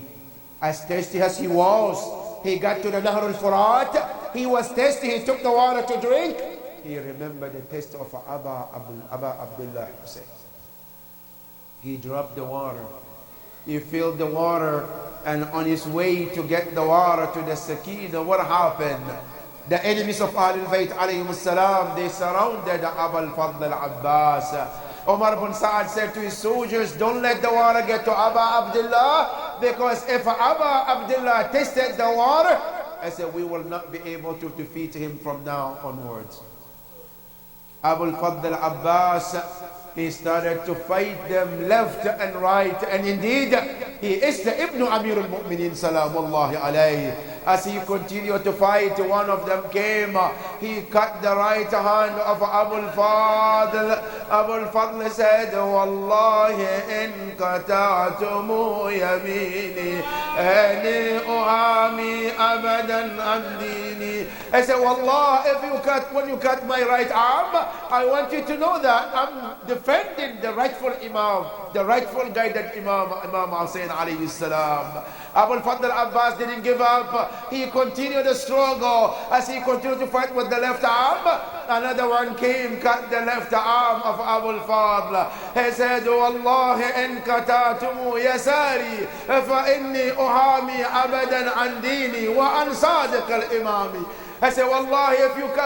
As thirsty as he was, he got to the Nahr al-Furat. He was thirsty, he took the water to drink. He remembered the taste of Abu Abdullah Hussein. He dropped the water. He filled the water, and on his way to get the water to the Sakina, what happened? The enemies of Ahlul Bayt alayhim salam, they surrounded Abu al-Fadl al-Abbas. Umar ibn Sa'ad said to his soldiers, don't let the water get to Abu Abdullah, because if Abu Abdullah tasted the water, I said, we will not be able to defeat him from now onwards. Abu al-Fadl al-Abbas, he started to fight them left and right, and indeed, he is the Ibn Amir al-Mu'minin salamullahi alayhi. As he continued to fight, one of them came. He cut the right hand of Abu al-Fadl. Abu al-Fadl said, Wallahi in qata'tumu yamini ani uhami abadan an dini. I said, Wallah, when you cut my right arm, I want you to know that I'm defending the rightful Imam, the rightful guided Imam Hussein alayhi salam. Abu al-Fadl al-Abbas didn't give up. He continued the struggle. As he continued to fight with the left arm, another one came, cut the left arm of Abu al-Fadl. He said, Wallahi in qata'tumu yasari fa inni uhami abadan an dini wa an sadiq al-imami. I said, Wallahi,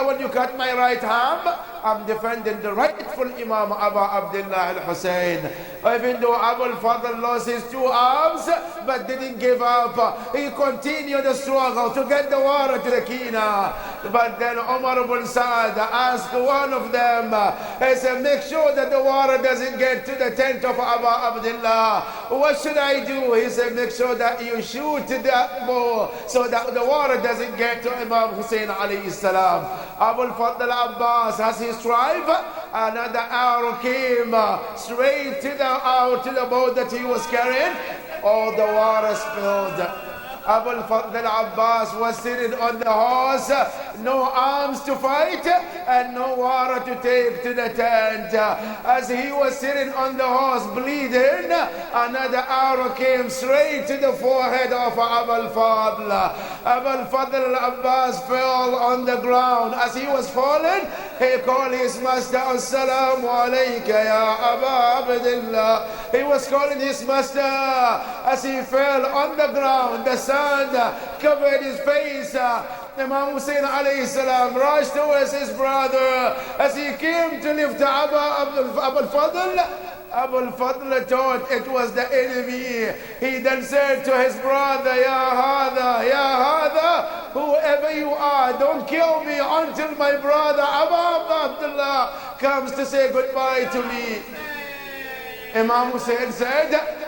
when you cut my right arm, I'm defending the rightful Imam Abu Abdullah al-Hussein. Even though Abu al-Fadl lost his two arms, but didn't give up. He continued the struggle to get the water to the Kina. But then Umar ibn Sa'ad asked one of them, he said, make sure that the water doesn't get to the tent of Abu Abdullah. What should I do? He said, make sure that you shoot that bow so that the water doesn't get to Imam Hussein alayhi salam. Abu al-Fadl al-Abbas, as he strive, another arrow came straight to the boat that he was carrying. All the water spilled. Abu al-Fadl al-Abbas was sitting on the horse, no arms to fight and no water to take to the tent. As he was sitting on the horse bleeding, another arrow came straight to the forehead of Abu al-Fadl. Abu al-Fadl al-Abbas fell on the ground. As he was falling, he called his master, Assalamu alayka ya Abu Abdullah. He was calling his master. As he fell on the ground, the sand covered his face. Imam Hussein alayhi salam rushed towards his brother. As he came to lift Abu al-Fadl, Abu al-Fadl thought it was the enemy. He then said to his brother, Ya Hada, whoever you are, don't kill me until my brother Abu Abdullah comes to say goodbye to me. Imam Hussein said,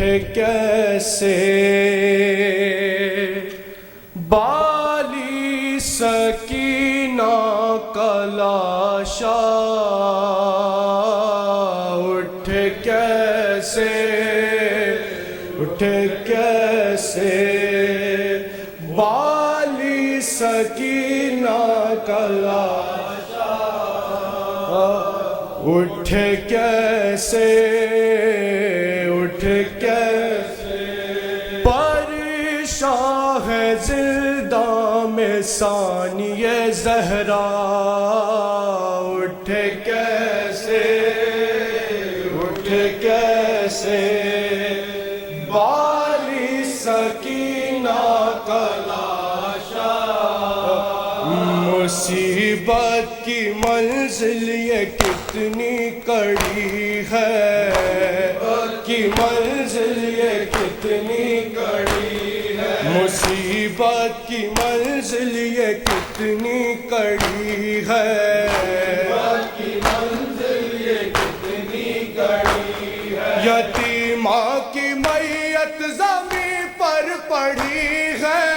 کیسے بالی سکینہ کا لاشا اٹھے کیسے بالی سکینہ کا لاشا اٹھے کیسے پریشان ہے زندہ میں ثانی زہرا اٹھے کیسے بالی سکینہ کا لاشا مصیبت کی منزل یہ کتنی کڑی ہے مصیبت کی منزل یہ کتنی کڑی ہے یتیمہ کی میت زمین پر پڑی ہے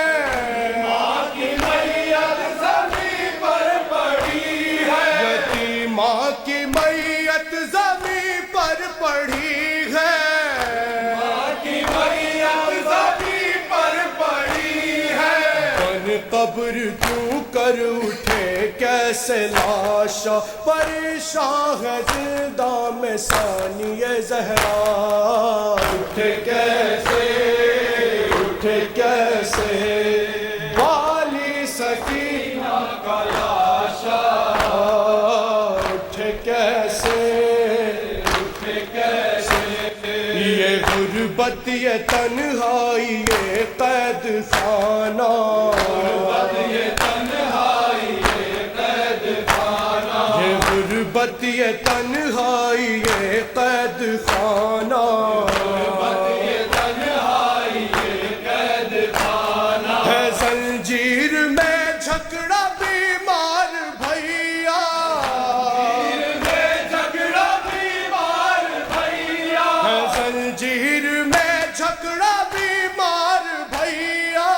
یتیمہ کی میت زمین پر پڑی ہے قبر کیوں کر اٹھے کیسے لاشا پریشان ہے زندہ میں ثانی زہرا اٹھے کیسے بالی سکینہ کا لاشا اٹھے کیسے یہ غربت یہ تنہائی یہ قید خانہ غربت یہ تنہائی یہ قید خانہ ہے زنجیر میں جھگڑا بیمار بھیا ہے زنجیر میں جھگڑا بیمار بھیا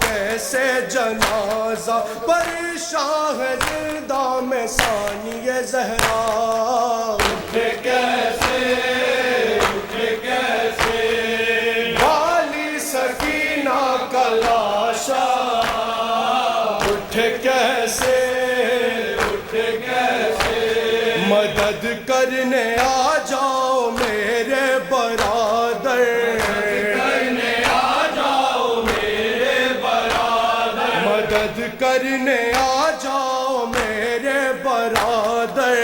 کیسے جنازہ پریشان ہے زندہ میں ثانی زہرا اٹھے کیسے بالی سکینہ کا لاشا اٹھے کیسے مدد کرنے آ جاؤ میرے برادر مدد کرنے آ جاؤ میرے برادر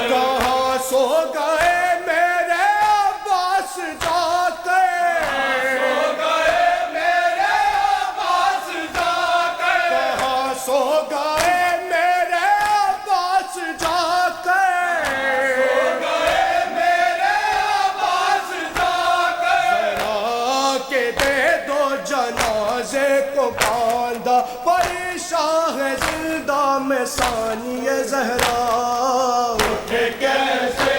کہاں سو گئے میرے عباس جا کر کہاں سو گئے میرے عباس جا کر جنازے کو باندھا پریشان ہے زندہ میں ثانی زہرا اٹھے کیسے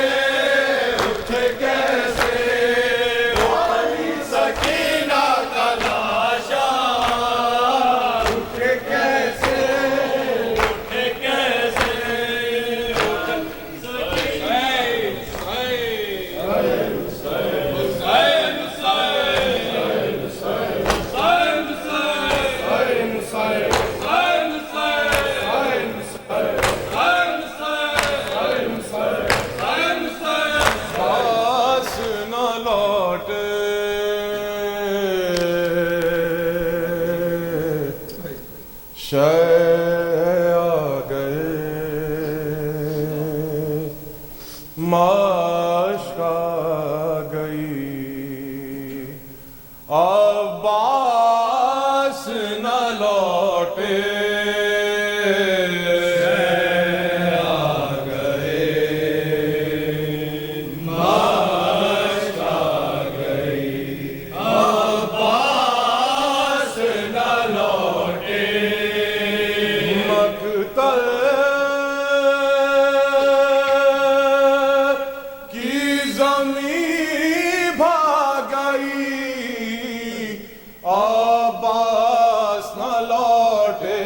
بالی سکینہ کا لاشا اٹھے کیسے آ گئے ماشک آ گئی عباس نہ لوٹے عباس نہ अम्मी भाग गई, अब्बास न लौटे।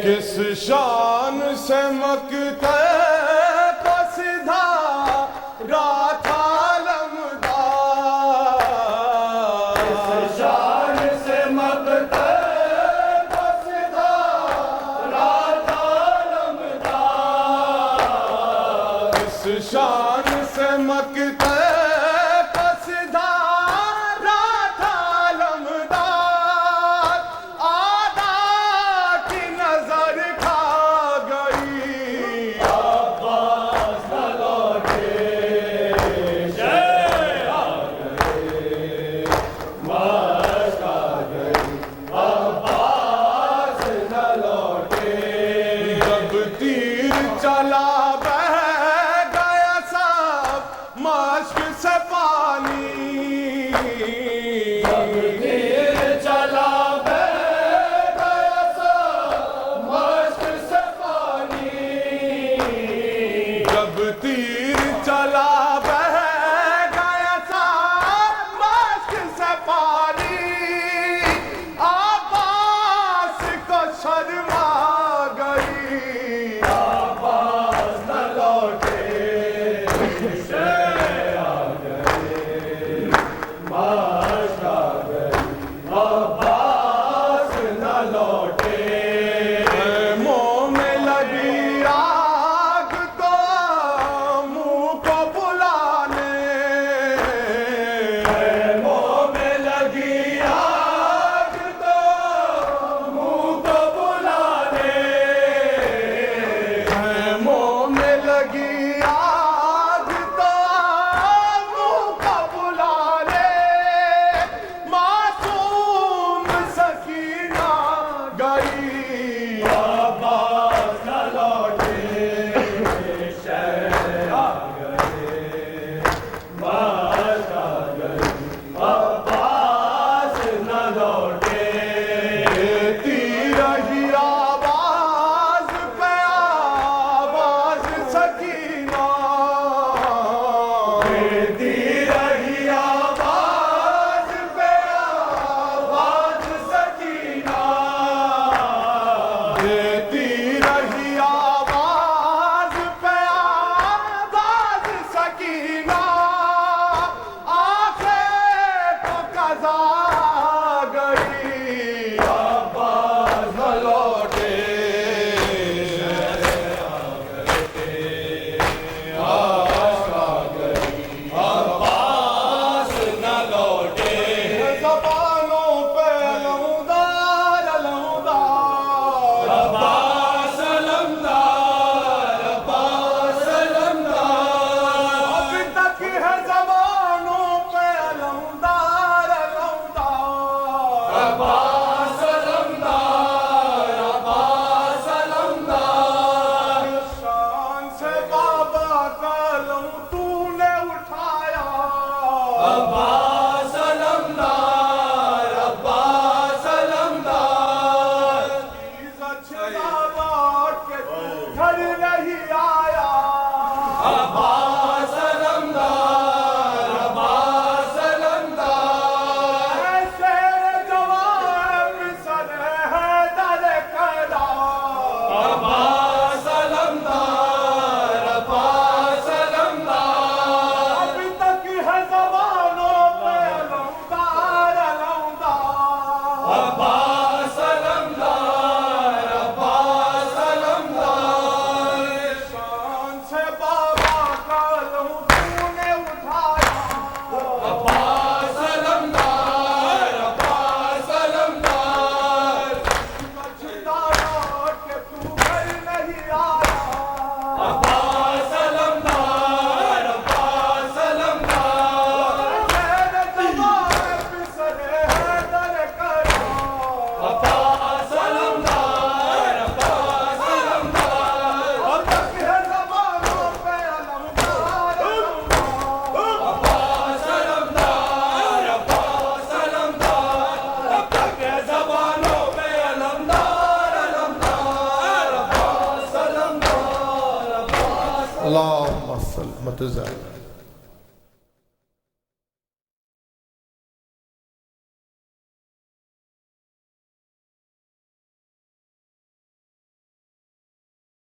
किस शान से मकते पसधा रात आलमदार, किस शान से मकते पसधा रात आलमदार, किस शान से मकते पसधा रात आलमदार, आदा की नजर खा गई, अब्बास न लौटे। जय आ गए, मस्त आ गई, अब्बास न लौटे। जब तीर चला बह गया सब मश्क से पानी, जब तीर चला बह गया सब मश्क से पानी, जब तीर चला बह गया सब मश्क से पानी, अब्बास को शर्मा गई, अब्बास न लौटे। शे आ गए, मस्त आ गई, अब्बास न लौटे। मुंह में लगी आग तो मुंह को बुलाने, मुंह में लगी आग तो मुंह को बुलाने, मुंह में लगी आग तो मुंह को बुलाने, मासूम सकीना गई, अब्बास न लौटे। शह आ गए, मस्त आ गई, अब्बास न लौटे। देती रही आवाज पे आवाज सकीना, देती रही आवाज पे आवाज सकीना, देती रही आवाज पे आवाज सकीना, आंखें तो कज़ा गई, अब्बास न लौटे। अब्बास न लौटे। ज़बानों पे अलमदार अलमदार, अब्बास अलमदार, अब्बास अलमदार, अब तक है ज़बानों पे अलमदार अलमदार, बहुत ज़्यादा